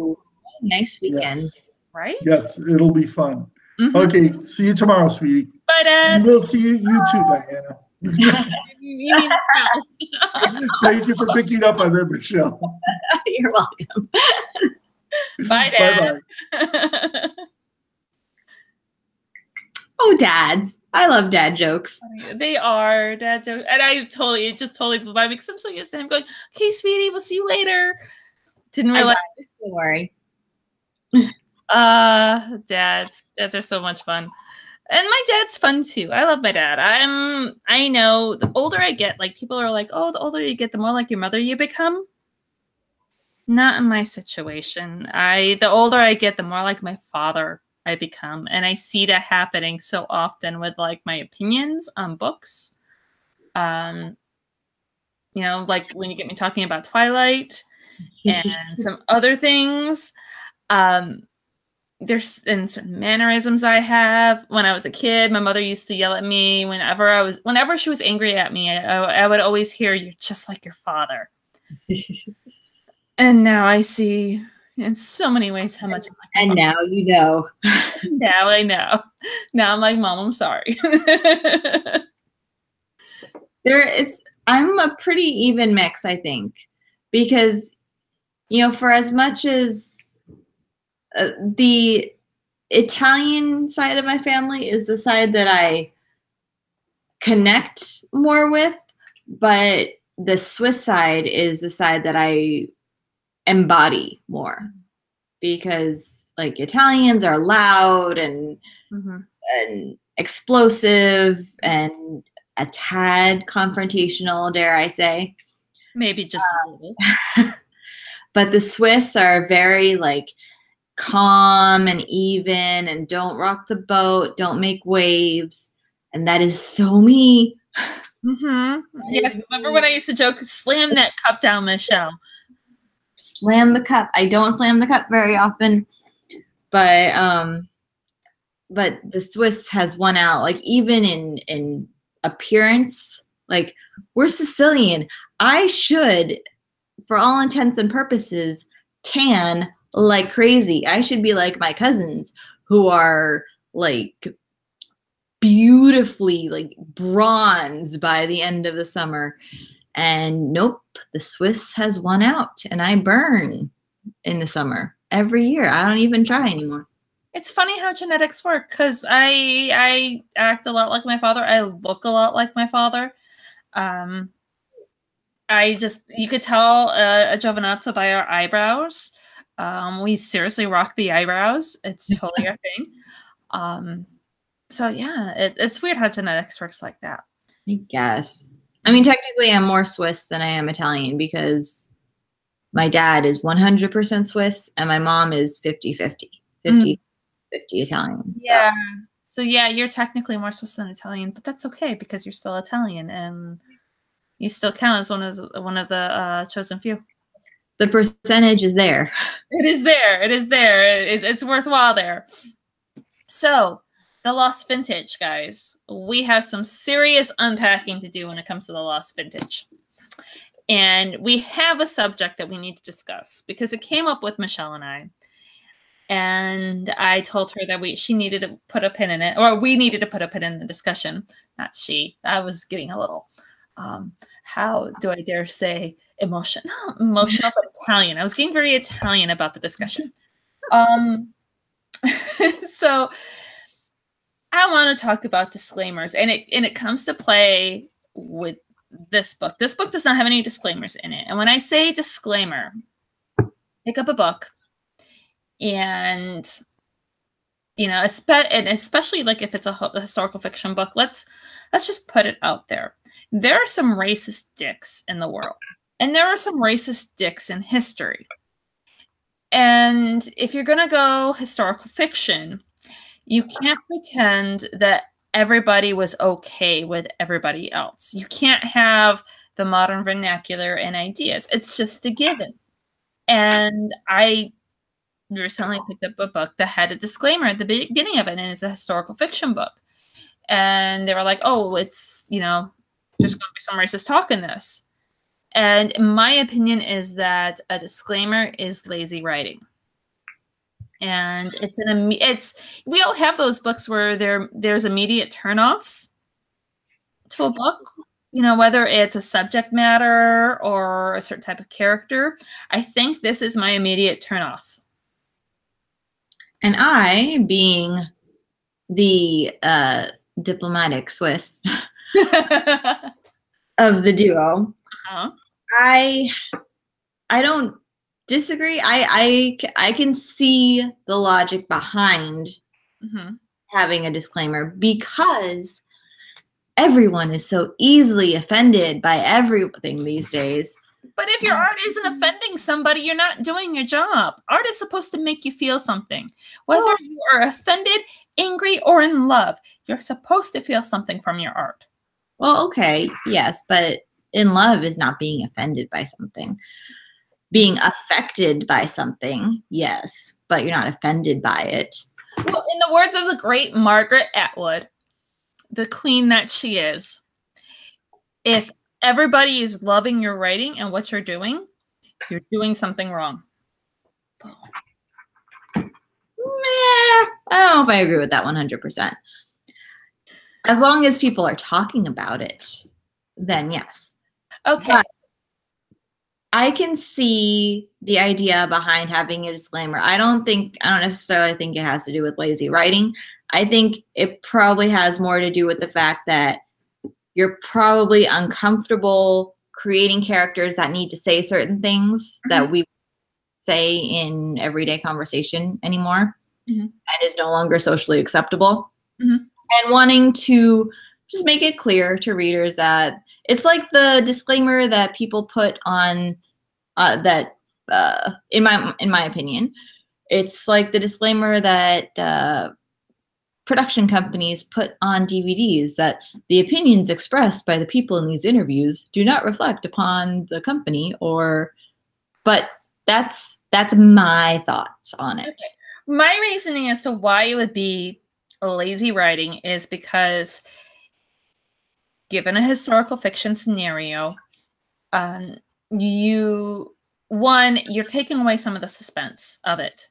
B: Nice weekend.
C: Yes.
A: Right?
C: Yes, it'll be fun.
A: Mm-hmm.
C: Okay, see you tomorrow, sweetie.
A: Bye, Dad.
C: We'll see you too, Diana.
A: You mean
C: Thank you for picking up on that, Michelle.
B: You're welcome.
A: Bye, Dad.
C: Bye-bye.
B: Oh, dads. I love dad jokes.
A: They are dad jokes. And it just totally blew by me because I'm so used to him going, okay, sweetie, we'll see you later. Didn't realize.
B: Don't worry.
A: Dads are so much fun. And my dad's fun too. I love my dad. I know the older I get, like people are like, oh, the older you get, the more like your mother you become. Not in my situation. The older I get, the more like my father I become. And I see that happening so often with like my opinions on books. Like when you get me talking about Twilight and some other things. There's certain mannerisms I have. When I was a kid, my mother used to yell at me whenever she was angry at me, I would always hear, "You're just like your father." And now I see in so many ways how much.
B: And now you know.
A: Now I know. Now I'm like, Mom, I'm sorry.
B: I'm a pretty even mix, I think, because, for as much as the Italian side of my family is the side that I connect more with, but the Swiss side is the side that I embody more, because like Italians are loud and explosive and a tad confrontational, dare I say.
A: Maybe just a little.
B: But the Swiss are very like calm and even and don't rock the boat, don't make waves. And that is so me.
A: Yes, remember when I used to joke, slam that cup down, Michelle.
B: Slam the cup. I don't slam the cup very often, but the Swiss has won out. Like even in appearance, like we're Sicilian. I should, for all intents and purposes, tan like crazy. I should be like my cousins who are like beautifully like bronze by the end of the summer. And nope, the Swiss has won out, and I burn in the summer every year. I don't even try anymore.
A: It's funny how genetics work, because I act a lot like my father. I look a lot like my father. You could tell a Giovinazzo by our eyebrows. We seriously rock the eyebrows. It's totally our thing. So yeah, it's weird how genetics works like that.
B: I guess. I mean, technically I'm more Swiss than I am Italian, because my dad is 100% Swiss and my mom is 50-50 Italian.
A: Yeah. So yeah, you're technically more Swiss than Italian, but that's okay because you're still Italian and you still count as one of the chosen few.
B: The percentage is there.
A: It is there. It is there. It's worthwhile there. So the Lost Vintage, guys. We have some serious unpacking to do when it comes to the Lost Vintage. And we have a subject that we need to discuss because it came up with Michelle and I. And I told her that she needed to put a pin in it, or we needed to put a pin in the discussion. Not she. I was getting a little, how do I dare say, emotional, but Italian. I was getting very Italian about the discussion. So I want to talk about disclaimers, and it comes to play with this book. This book does not have any disclaimers in it. And when I say disclaimer, pick up a book and, especially like if it's a historical fiction book, let's just put it out there. There are some racist dicks in the world, and there are some racist dicks in history. And if you're going to go historical fiction, you can't pretend that everybody was okay with everybody else. You can't have the modern vernacular and ideas. It's just a given. And I recently picked up a book that had a disclaimer at the beginning of it, and it's a historical fiction book. And they were like, oh, it's, there's going to be some racist talk in this. And my opinion is that a disclaimer is lazy writing. And we all have those books where there's immediate turnoffs to a book, whether it's a subject matter or a certain type of character. I think this is my immediate turnoff.
B: And I, being the diplomatic Swiss of the duo, I don't disagree. I can see the logic behind having a disclaimer, because everyone is so easily offended by everything these days.
A: But if your art isn't offending somebody, you're not doing your job. Art is supposed to make you feel something. Whether you are offended, angry, or in love, you're supposed to feel something from your art.
B: Well, okay, yes, but in love is not being offended by something. Being affected by something, yes, but you're not offended by it.
A: Well, in the words of the great Margaret Atwood, the queen that she is, if everybody is loving your writing and what you're doing something wrong.
B: Meh, I don't know if I agree with that 100%. As long as people are talking about it, then yes.
A: Okay.
B: But I can see the idea behind having a disclaimer. I don't necessarily think it has to do with lazy writing. I think it probably has more to do with the fact that you're probably uncomfortable creating characters that need to say certain things that we say in everyday conversation anymore and is no longer socially acceptable. And wanting to just make it clear to readers that it's like the disclaimer that people put on in my opinion, it's like the disclaimer that production companies put on DVDs that the opinions expressed by the people in these interviews do not reflect upon the company but that's my thoughts on it.
A: Okay. My reasoning as to why it would be lazy writing is because given a historical fiction scenario, you're taking away some of the suspense of it.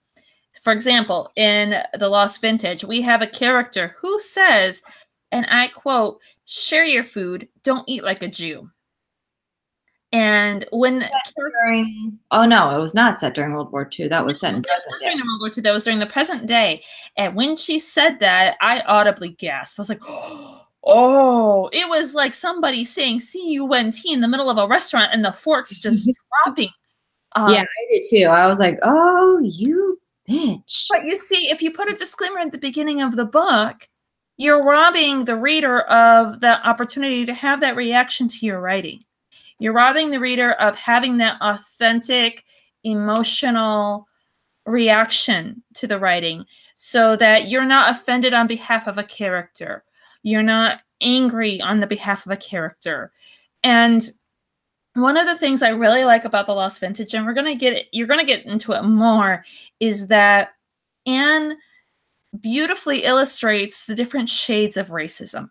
A: For example, in The Lost Vintage, we have a character who says, and I quote, "Share your food, don't eat like a Jew." And when
B: oh no, it was not set during World War II. That was set in present day.
A: During World War II, that was during the present day. And when she said that, I audibly gasped. I was like, oh, it was like somebody saying C-U-N-T in the middle of a restaurant and the forks just dropping.
B: Yeah, I did too. I was like, oh, you bitch.
A: But you see, if you put a disclaimer at the beginning of the book, you're robbing the reader of the opportunity to have that reaction to your writing. You're robbing the reader of having that authentic, emotional reaction to the writing so that you're not offended on behalf of a character. You're not angry on the behalf of a character. And one of the things I really like about The Lost Vintage, and you're going to get into it more, is that Anne beautifully illustrates the different shades of racism.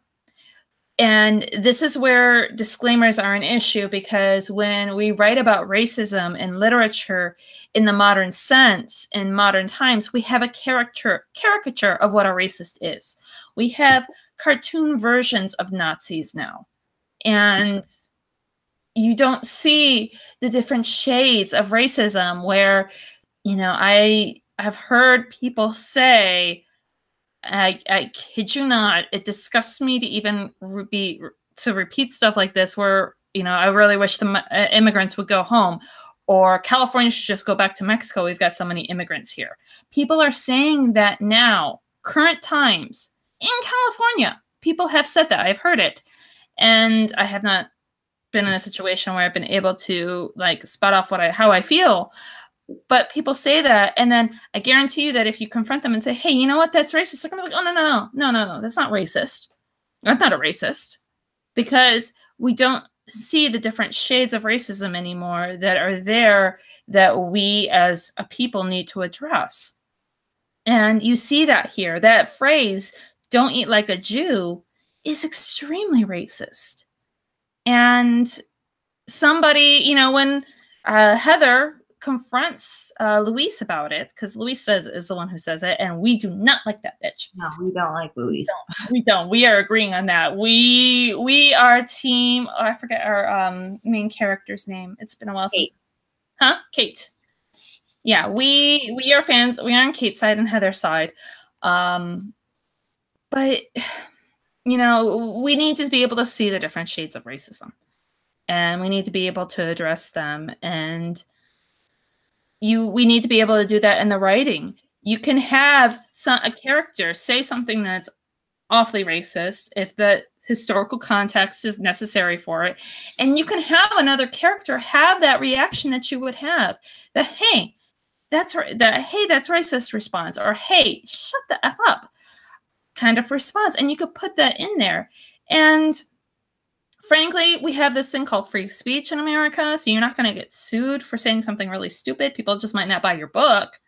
A: And this is where disclaimers are an issue, because when we write about racism in literature in the modern sense, in modern times, we have a caricature of what a racist is. We have cartoon versions of Nazis now. And you don't see the different shades of racism where, I have heard people say, I kid you not, it disgusts me to even repeat stuff like this where, I really wish the immigrants would go home, or California should just go back to Mexico. We've got so many immigrants here. People are saying that now, current times in California. People have said that. I've heard it. And I have not been in a situation where I've been able to spot off how I feel. But people say that, and then I guarantee you that if you confront them and say, "Hey, you know what? That's racist," they're gonna be like, "Oh, no, that's not racist. I'm not a racist," because we don't see the different shades of racism anymore that are there that we as a people need to address. And you see that here. That phrase, "Don't eat like a Jew," is extremely racist. And somebody, when Heather confronts Louise about it, because Louise is the one who says it, and we do not like that bitch.
B: No, we don't like Louise.
A: We don't. We are agreeing on that. We are team. Oh, I forget our main character's name. It's been a while since. Kate. Yeah, we are fans. We are on Kate's side and Heather's side. But we need to be able to see the different shades of racism, and we need to be able to address them. And we need to be able to do that in the writing. You can have a character say something that's awfully racist if the historical context is necessary for it, and you can have another character have that reaction that you would have, that hey, that's racist response, or hey, shut the F up kind of response, and you could put that in there. And frankly, we have this thing called free speech in America, so you're not going to get sued for saying something really stupid. People just might not buy your book,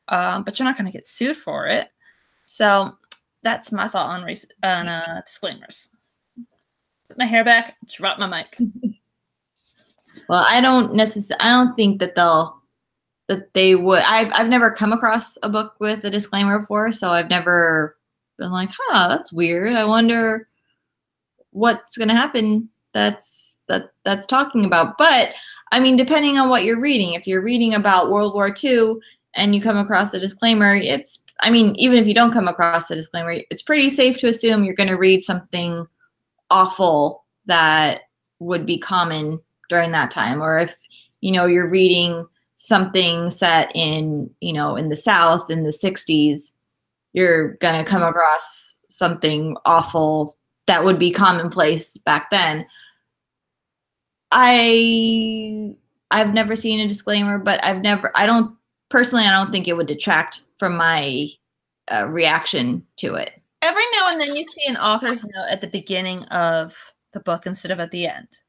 A: but you're not going to get sued for it. So that's my thought on disclaimers. Put my hair back, drop my mic.
B: Well, I don't think that they would. I've never come across a book with a disclaimer before, so I've never been like, that's weird. I wonder what's going to happen that's talking about. But I mean, depending on what you're reading, if you're reading about World War II and you come across a disclaimer, I mean, even if you don't come across a disclaimer, it's pretty safe to assume you're going to read something awful that would be common during that time. Or if, you're reading something set in, in the South in the 60s, you're going to come across something awful that would be commonplace back then. I've never seen a disclaimer, but I don't think it would detract from my reaction to it.
A: Every now and then you see an author's note at the beginning of the book instead of at the end.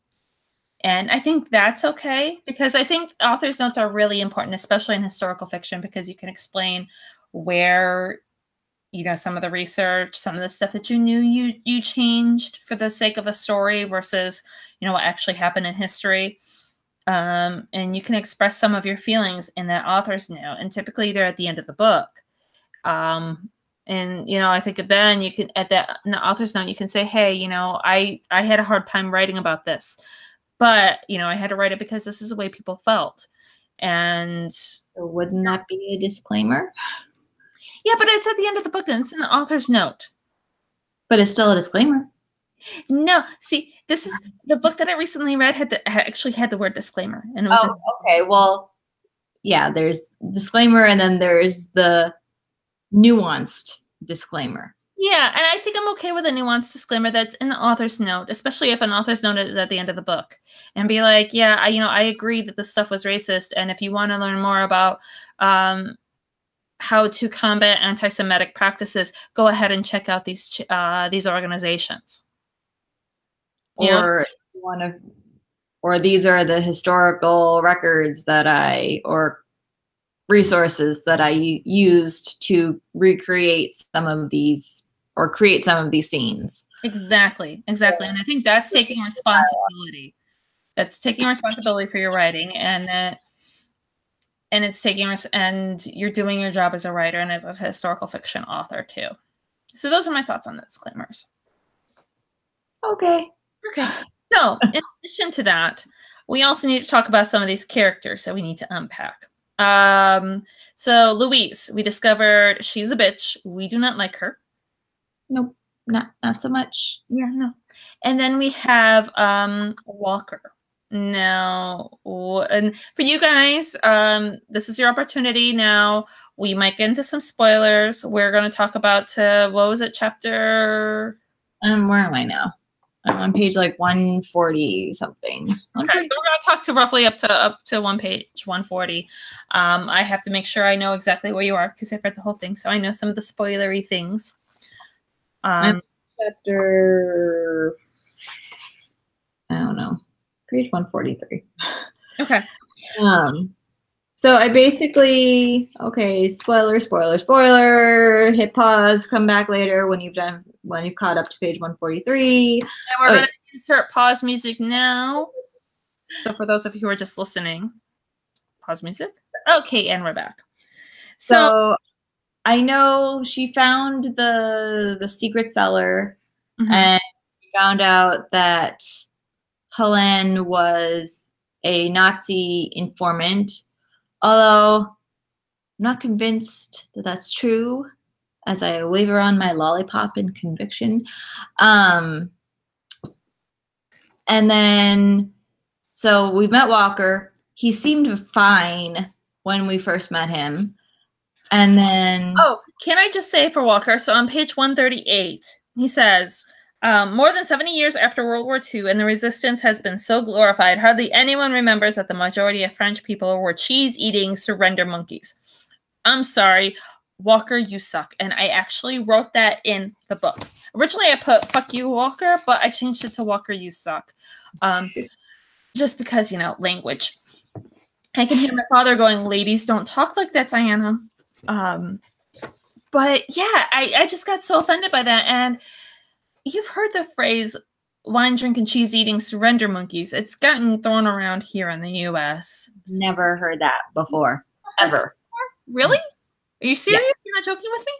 A: And I think that's okay, because I think author's notes are really important, especially in historical fiction, because you can explain where, some of the research, some of the stuff that you knew you changed for the sake of a story versus, what actually happened in history. And you can express some of your feelings in that author's note. And typically they're at the end of the book. And, I think then you can, in the author's note, you can say, hey, I had a hard time writing about this, but, I had to write it because this is the way people felt. And
B: so wouldn't that be a disclaimer?
A: Yeah, but it's at the end of the book and it's in the author's note.
B: But it's still a disclaimer.
A: No, see, this is the book that I recently read actually had the word disclaimer. And it was
B: okay. Well, yeah, there's disclaimer and then there's the nuanced disclaimer.
A: Yeah, and I think I'm okay with a nuanced disclaimer that's in the author's note, especially if an author's note is at the end of the book, and be like, yeah, I agree that this stuff was racist, and if you want to learn more about how to combat anti-Semitic practices, go ahead and check out these organizations.
B: Or or these are the historical records or resources that I used to recreate some of these or create some of these scenes.
A: Exactly. And I think that's taking responsibility. That's taking responsibility for your writing, and it's and you're doing your job as a writer and as a historical fiction author too. So those are my thoughts on the disclaimers.
B: Okay.
A: So in addition to that, we also need to talk about some of these characters that we need to unpack. So Louise, we discovered she's a bitch. We do not like her.
B: Nope, not so much.
A: Yeah, no. And then we have Walker. Now, and for you guys, this is your opportunity. Now, we might get into some spoilers. We're going to talk about what was it, chapter?
B: Where am I now? I'm on page like 140 something.
A: Okay, so we're going to talk to roughly up to one page 140. I have to make sure I know exactly where you are because I've read the whole thing, so I know some of the spoilery things.
B: Chapter, I don't know, page 143.
A: Okay.
B: So I basically, spoiler, hit pause, come back later when you've caught up to page 143.
A: And we're going to insert pause music now. So for those of you who are just listening, pause music. Okay, and we're back.
B: So I know she found the secret cellar, and found out that Helene was a Nazi informant. Although I'm not convinced that that's true, as I waver on my lollipop in conviction. And then, so we met Walker. He seemed fine when we first met him. And then...
A: Oh, can I just say for Walker, so on page 138, he says... more than 70 years after World War II, and the resistance has been so glorified, hardly anyone remembers that the majority of French people were cheese-eating surrender monkeys. I'm sorry, Walker, you suck. And I actually wrote that in the book. Originally, I put, fuck you, Walker, but I changed it to Walker, you suck. Just because, language. I can hear my father going, ladies, don't talk like that, Diana. But, yeah, I just got so offended by that, and... You've heard the phrase wine drinking, cheese eating surrender monkeys. It's gotten thrown around here in the US.
B: Never heard that before. Ever.
A: Really? Are you serious?
B: Yeah.
A: You're not joking with me?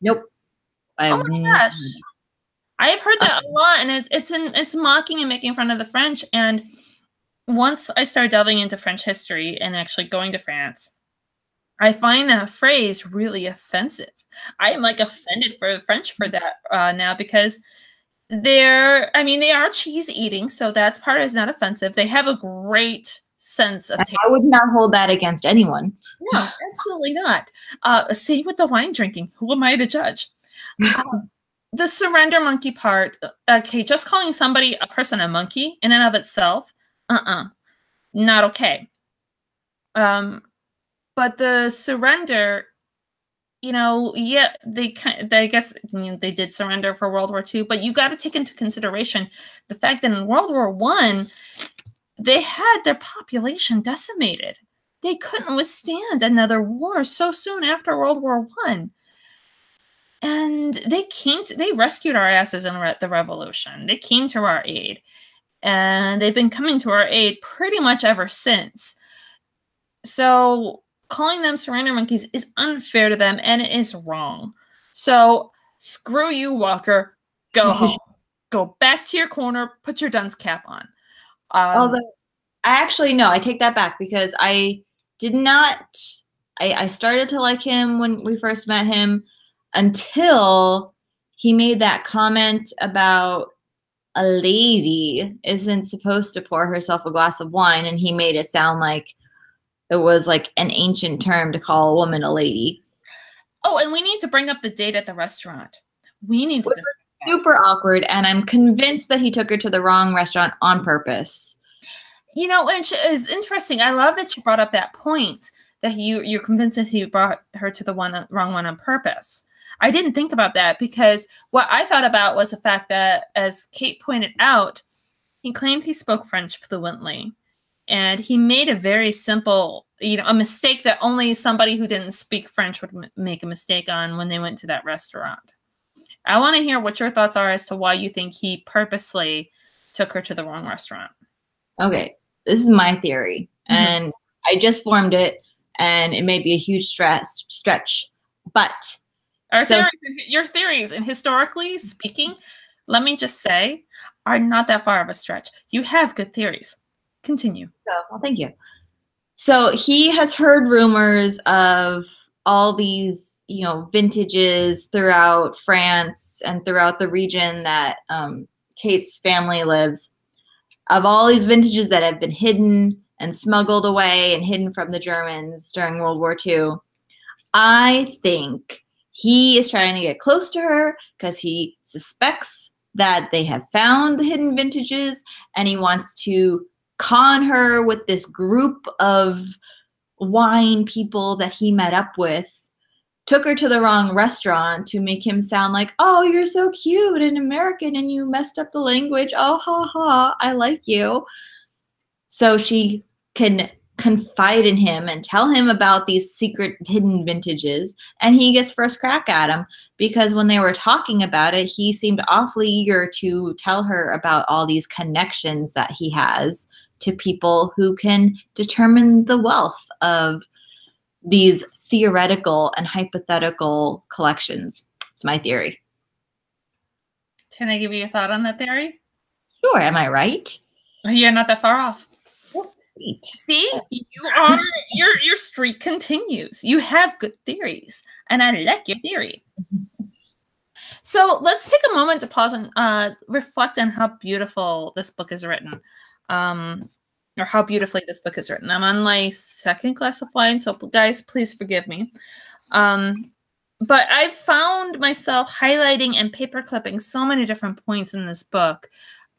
B: Nope.
A: Oh my gosh. I've heard that a lot, and it's mocking and making fun of the French. And once I started delving into French history and actually going to France, I find that phrase really offensive. I am like offended for the French for that now, because they are cheese eating, so that part is not offensive. They have a great sense of taste.
B: I would not hold that against anyone.
A: No, absolutely not. Same with the wine drinking. Who am I to judge? The surrender monkey part, okay, just calling a person a monkey in and of itself, not okay. But the surrender, yeah, I guess they did surrender for World War II, but you got to take into consideration the fact that in World War I, they had their population decimated. They couldn't withstand another war so soon after World War I. And they rescued our asses in the revolution. They came to our aid. And they've been coming to our aid pretty much ever since. So calling them surrender monkeys is unfair to them, and it is wrong. So screw you, Walker. Go home. Go back to your corner. Put your dunce cap on.
B: Although, I take that back, because I did not. I started to like him when we first met him, until he made that comment about a lady isn't supposed to pour herself a glass of wine, and he made it sound like it was like an ancient term to call a woman a lady.
A: Oh, and we need to bring up the date at the restaurant. We need to.
B: It was super awkward, and I'm convinced that he took her to the wrong restaurant on purpose.
A: And it's interesting. I love that you brought up that point, that you're convinced that he brought her to the wrong one on purpose. I didn't think about that, because what I thought about was the fact that, as Kate pointed out, he claimed he spoke French fluently. And he made a very simple, a mistake that only somebody who didn't speak French would make a mistake on when they went to that restaurant. I want to hear what your thoughts are as to why you think he purposely took her to the wrong restaurant.
B: Okay, this is my theory. And I just formed it, and it may be a huge stretch. But
A: your theories, and historically speaking, let me just say, are not that far of a stretch. You have good theories. Continue.
B: Well, thank you. So he has heard rumors of all these, vintages throughout France and throughout the region that Kate's family lives, of all these vintages that have been hidden and smuggled away and hidden from the Germans during World War II. I think he is trying to get close to her because he suspects that they have found the hidden vintages, and he wants to con her with this group of wine people that he met up with, took her to the wrong restaurant to make him sound like, oh, you're so cute and American and you messed up the language. Oh, ha, ha, I like you. So she can confide in him and tell him about these secret hidden vintages, and he gets first crack at him, because when they were talking about it, he seemed awfully eager to tell her about all these connections that he has to people who can determine the wealth of these theoretical and hypothetical collections. It's my theory.
A: Can I give you a thought on that theory?
B: Sure. Am I right?
A: You're not that far off.
B: That's sweet.
A: See, your streak continues. You have good theories, and I like your theory. So let's take a moment to pause and reflect on how beautiful this book is written. Or how beautifully this book is written. I'm on my second glass of wine, so guys, please forgive me. But I've found myself highlighting and paper clipping so many different points in this book.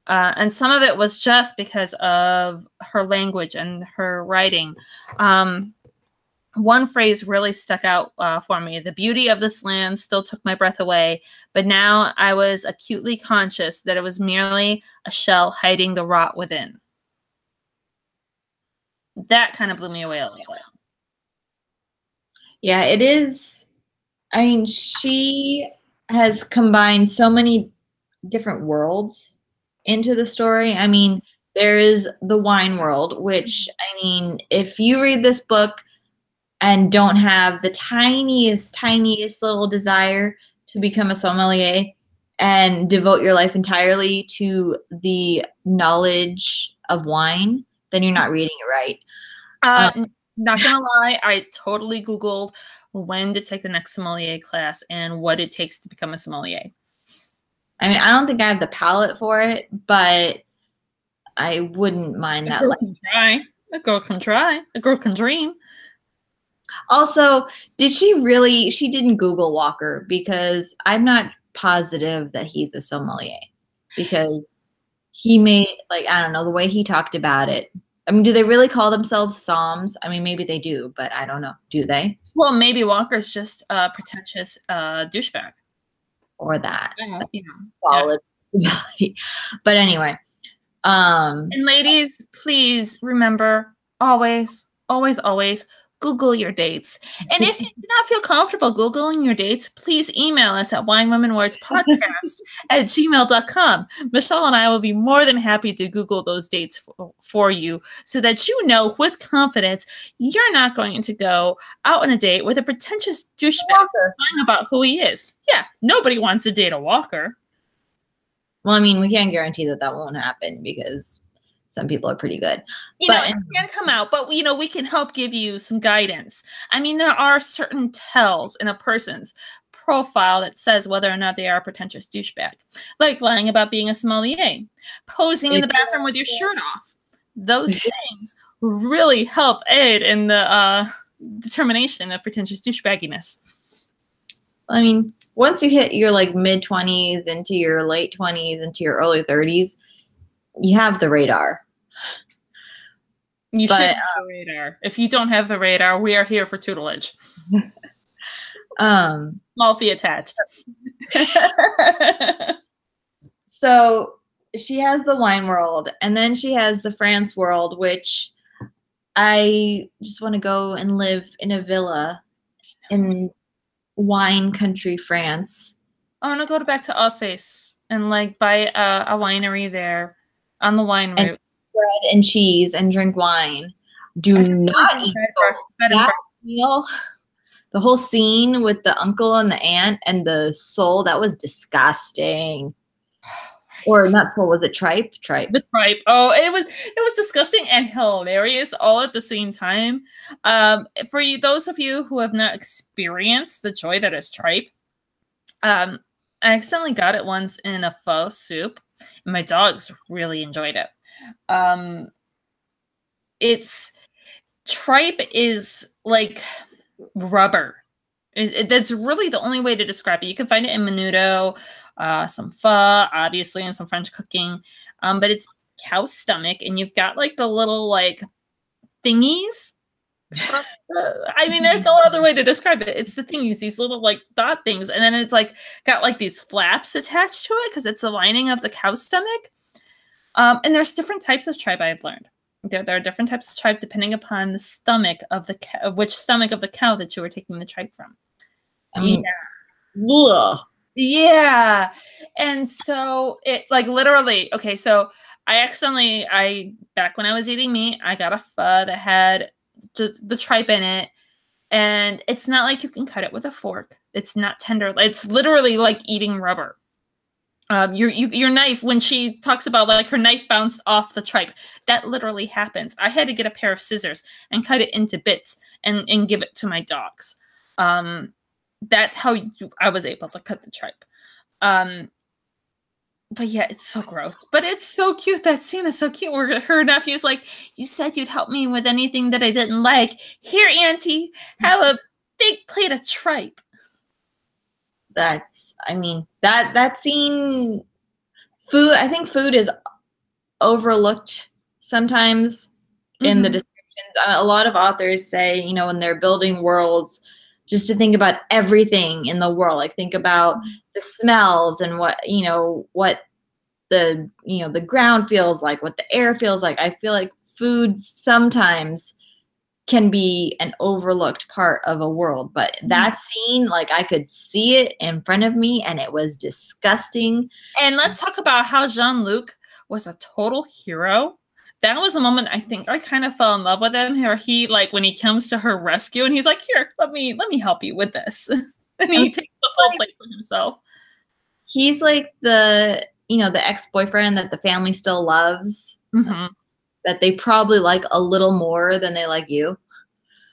A: And some of it was just because of her language and her writing. One phrase really stuck out for me. The beauty of this land still took my breath away, but now I was acutely conscious that it was merely a shell hiding the rot within. That kind of blew me away a little bit.
B: Yeah, it is. I mean, she has combined so many different worlds into the story. I mean, there is the wine world, which, I mean, if you read this book and don't have the tiniest little desire to become a sommelier, and devote your life entirely to the knowledge of wine, then you're not reading it right.
A: Not gonna lie, I totally Googled when to take the next sommelier class and what it takes to become a sommelier.
B: I mean, I don't think I have the palate for it, but I wouldn't mind that.
A: A girl can try. A girl can try. A girl can dream.
B: Also, she didn't Google Walker, because I'm not positive that he's a sommelier, because he made, like, I don't know, the way he talked about it. I mean, do they really call themselves somms? I mean, maybe they do, but I don't know. Do they?
A: Well, maybe Walker's just a pretentious douchebag.
B: Or that.
A: You know,
B: solid possibility. But anyway.
A: And ladies, please remember, always, always, always Google your dates. And if you do not feel comfortable Googling your dates, please email us at winewomenwordspodcast@gmail.com. Michelle and I will be more than happy to Google those dates for you, so that you know with confidence you're not going to go out on a date with a pretentious douchebag lying about who he is. Yeah, nobody wants to date a Walker.
B: Well, I mean, we can't guarantee that won't happen, because some people are pretty good.
A: You know, it can come out, but, you know, we can help give you some guidance. I mean, there are certain tells in a person's profile that says whether or not they are a pretentious douchebag, like lying about being a sommelier, posing in the bathroom with your shirt off. Those things really help aid in the determination of pretentious douchebagginess.
B: I mean, once you hit your like mid-20s into your late 20s into your early 30s, you have the radar.
A: You should have the radar. If you don't have the radar, we are here for tutelage. Small fee attached.
B: So she has the wine world, and then she has the France world, which I just want to go and live in a villa in wine country France.
A: I want to go back to Alsace and like buy a winery there on the wine route.
B: Bread and cheese and drink wine. Do not eat that meal. The whole scene with the uncle and the aunt and the sole, that was disgusting. Or not sole, was it tripe? Tripe.
A: The tripe. Oh, it was disgusting and hilarious all at the same time. For you, those of you who have not experienced the joy that is tripe, I accidentally got it once in a pho soup, and my dogs really enjoyed it. It's tripe is like rubber. That's really the only way to describe it. You can find it in menudo, some pho, obviously, and some French cooking. But it's cow stomach, and you've got like the little like thingies. I mean, there's no other way to describe it. It's the thingies, these little like dot things, and then it's like got like these flaps attached to it because it's the lining of the cow stomach. And there's different types of tripe I've learned. There are different types of tripe depending upon the stomach of the which stomach of the cow that you were taking the tripe from.
B: I mean,
A: yeah. And so it like literally, okay, so I back when I was eating meat, I got a pho that had the tripe in it. And it's not like you can cut it with a fork. It's not tender. It's literally like eating rubber. Your knife, when she talks about like her knife bounced off the tripe, that literally happens. I had to get a pair of scissors and cut it into bits and give it to my dogs. That's how I was able to cut the tripe. But yeah, it's so gross. But it's so cute. That scene is so cute where her nephew's like, you said you'd help me with anything that I didn't like. Here, Auntie, have a big plate of tripe.
B: I mean, that scene, food, I think food is overlooked sometimes in the descriptions. A lot of authors say, you know, when they're building worlds, just to think about everything in the world, like think about the smells and what the ground feels like, what the air feels like. I feel like food sometimes can be an overlooked part of a world, but that scene, like I could see it in front of me and it was disgusting.
A: And let's talk about how Jean-Luc was a total hero. That was a moment I think I kind of fell in love with him, where he like when he comes to her rescue and he's like, here, let me help you with this. And he takes the full plate for himself.
B: he's like the, you know, the ex-boyfriend that the family still loves,
A: Mm-hmm.
B: that they probably like a little more than they like you.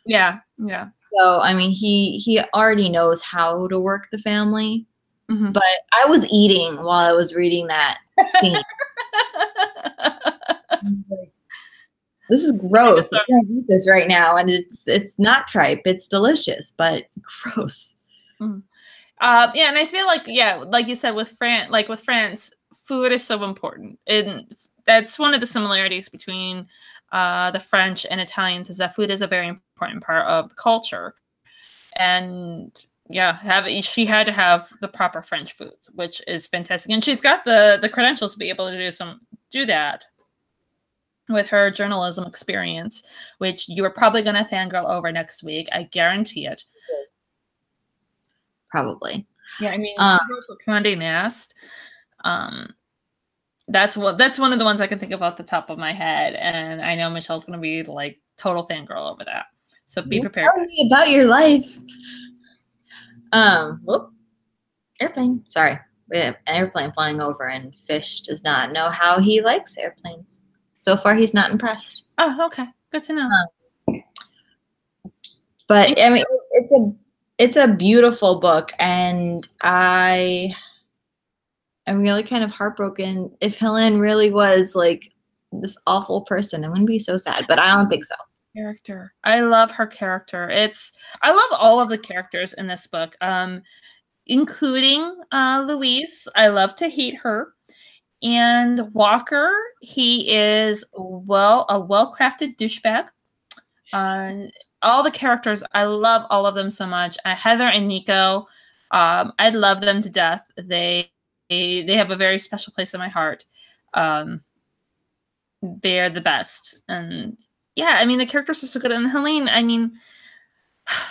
A: Yeah, yeah.
B: So, I mean, he already knows how to work the family.
A: Mm-hmm.
B: But I was eating while I was reading that scene. This is gross. I can't eat this right now, and it's not tripe. It's delicious, but gross.
A: Mm. Yeah, and I feel like, yeah, like you said, with France, food is so important, and that's one of the similarities between the French and Italians, is that food is a very important part of the culture. And yeah, she had to have the proper French foods, which is fantastic, and she's got the credentials to be able to do that with her journalism experience, which you are probably going to fangirl over next week. I guarantee it.
B: Probably.
A: Yeah, I mean, she wrote for Condé Nast. That's one of the ones I can think of off the top of my head, and I know Michelle's going to be like total fangirl over that. So be prepared.
B: Tell me about your life. Whoop. Airplane. Sorry, we have an airplane flying over, and Fish does not know how he likes airplanes. So far, he's not impressed.
A: Oh, okay, good to know.
B: But I mean, it's a beautiful book, and I'm really kind of heartbroken. If Helen really was like this awful person, I wouldn't be so sad, but I don't think so.
A: Character. I love her character. I love all of the characters in this book, including Louise. I love to hate her. And Walker, he is a well-crafted douchebag. All the characters, I love all of them so much. Heather and Nico, I love them to death. They have a very special place in my heart. They're the best. And yeah, I mean, the characters are so good. And Helene, I mean,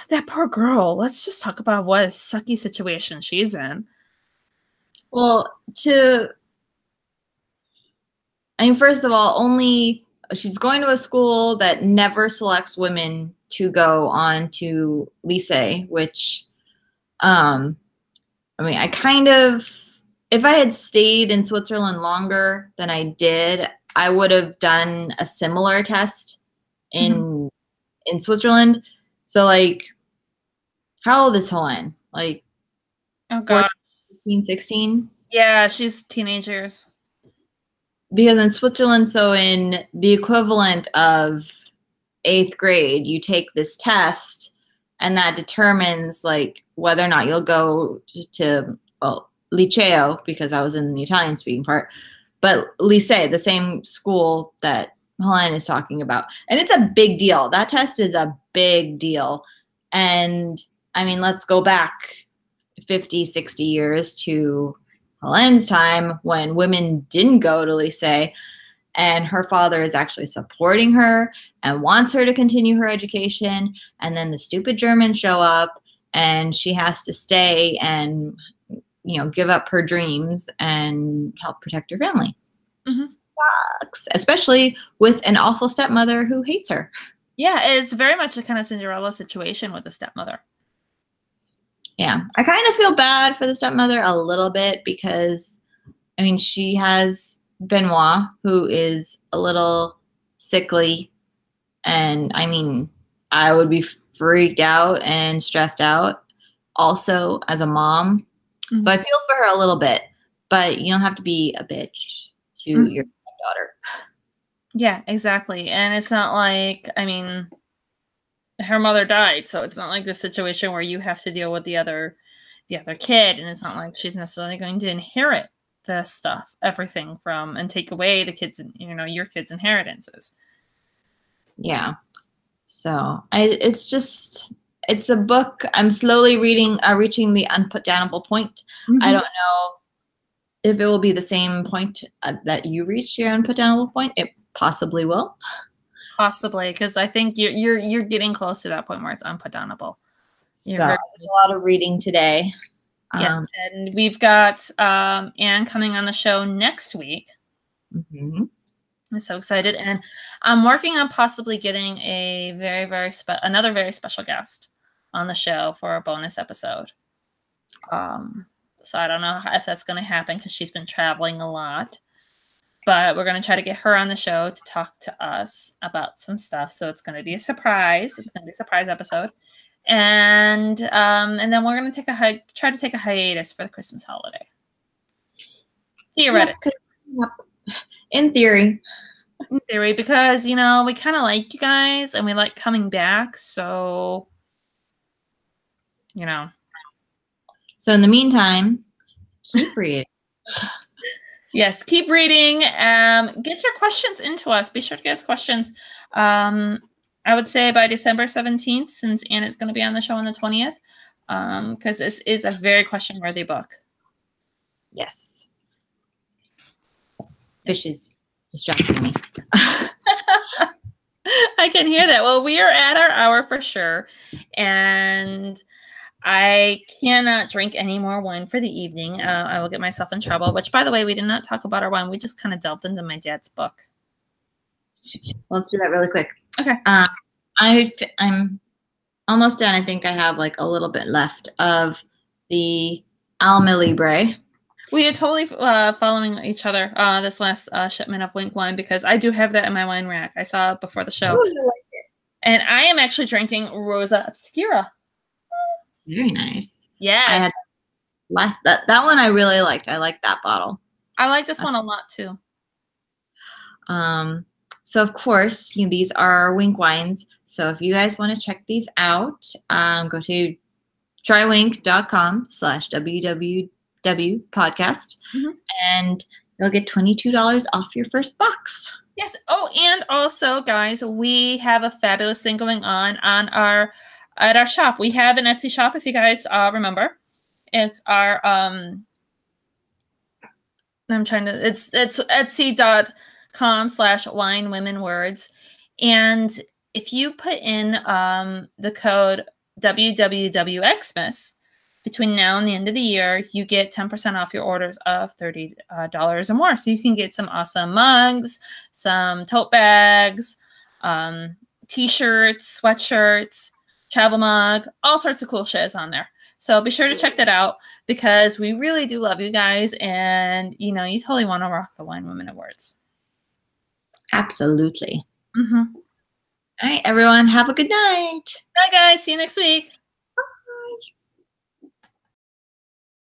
A: that poor girl. Let's just talk about what a sucky situation she's in.
B: Well, first of all, she's going to a school that never selects women to go on to lycée, which, I mean, if I had stayed in Switzerland longer than I did, I would have done a similar test in Switzerland. So, like, how old is Helen? Like,
A: oh god,
B: 15, 16?
A: Yeah, she's teenagers.
B: Because in Switzerland, so in the equivalent of 8th grade, you take this test, and that determines like whether or not you'll go to liceo, because I was in the Italian speaking part, but lycée, the same school that Helen is talking about. And it's a big deal. That test is a big deal. And I mean, let's go back 50, 60 years to Helen's time when women didn't go to lycée, and her father is actually supporting her and wants her to continue her education. And then the stupid Germans show up, and she has to stay and, give up her dreams and help protect her family.
A: Mm-hmm.
B: Sucks, especially with an awful stepmother who hates her.
A: Yeah, it's very much a kind of Cinderella situation with the stepmother.
B: Yeah, I kind of feel bad for the stepmother a little bit because, I mean, she has Benoit, who is a little sickly. And, I mean, I would be freaked out and stressed out also as a mom. Mm-hmm. So I feel for her a little bit, but you don't have to be a bitch to your daughter.
A: Yeah, exactly. And it's not like, I mean, her mother died, so it's not like the situation where you have to deal with the other kid, and it's not like she's necessarily going to inherit the stuff, everything from, and take away the kids, your kids' inheritances.
B: Yeah. So it's a book. I'm slowly reaching the unputdownable point. Mm-hmm. I don't know if it will be the same point that you reach your unputdownable point. It possibly will.
A: Possibly, because I think you're getting close to that point where it's unputdownable.
B: So a lot of reading today.
A: Yes, and we've got Anne coming on the show next week.
B: Mm-hmm.
A: I'm so excited, and I'm working on possibly getting a another very special guest on the show for a bonus episode. So I don't know if that's going to happen because she's been traveling a lot. But we're going to try to get her on the show to talk to us about some stuff. So it's going to be a surprise. It's going to be a surprise episode. And then we're going to try to take a hiatus for the Christmas holiday. Theoretically.
B: Yep. In theory.
A: In theory, because, you know, we kind of like you guys and we like coming back. So, you know.
B: So in the meantime, keep reading.
A: Yes, keep reading. Get your questions into us. Be sure to get us questions. I would say by December 17th, since Anna's going to be on the show on the 20th, because this is a very question-worthy book.
B: Yes. Fish is distracting me.
A: I can hear that. Well, we are at our hour for sure. And I cannot drink any more wine for the evening. I will get myself in trouble, which, by the way, we did not talk about our wine. We just kind of delved into my dad's book.
B: Let's do that really quick.
A: Okay.
B: I'm almost done. I think I have like a little bit left of the Alma Libre.
A: We are totally following each other this last shipment of Wink wine because I do have that in my wine rack. I saw it before the show.
B: Ooh, I like it.
A: And I am actually drinking Rosa Obscura.
B: Very nice.
A: Yes.
B: I had that one I really liked. I like that bottle.
A: I like this one a lot too.
B: So of course, these are our Wink wines. So if you guys want to check these out, go to trywink.com/www podcast and you'll get $22 off your first box.
A: Yes. Oh, and also, guys, we have a fabulous thing going on our shop. We have an Etsy shop, if you guys remember. It's our it's etsy.com/winewomenwords. And if you put in the code WWWXmas between now and the end of the year, you get 10% off your orders of $30 or more. So you can get some awesome mugs, some tote bags, t-shirts, sweatshirts, travel mug, all sorts of cool shit on there. So be sure to check that out because we really do love you guys. And, you know, you totally want to rock the Wine Women Awards.
B: Absolutely.
A: Mm-hmm.
B: All right, everyone. Have a good night.
A: Bye, guys. See you next week.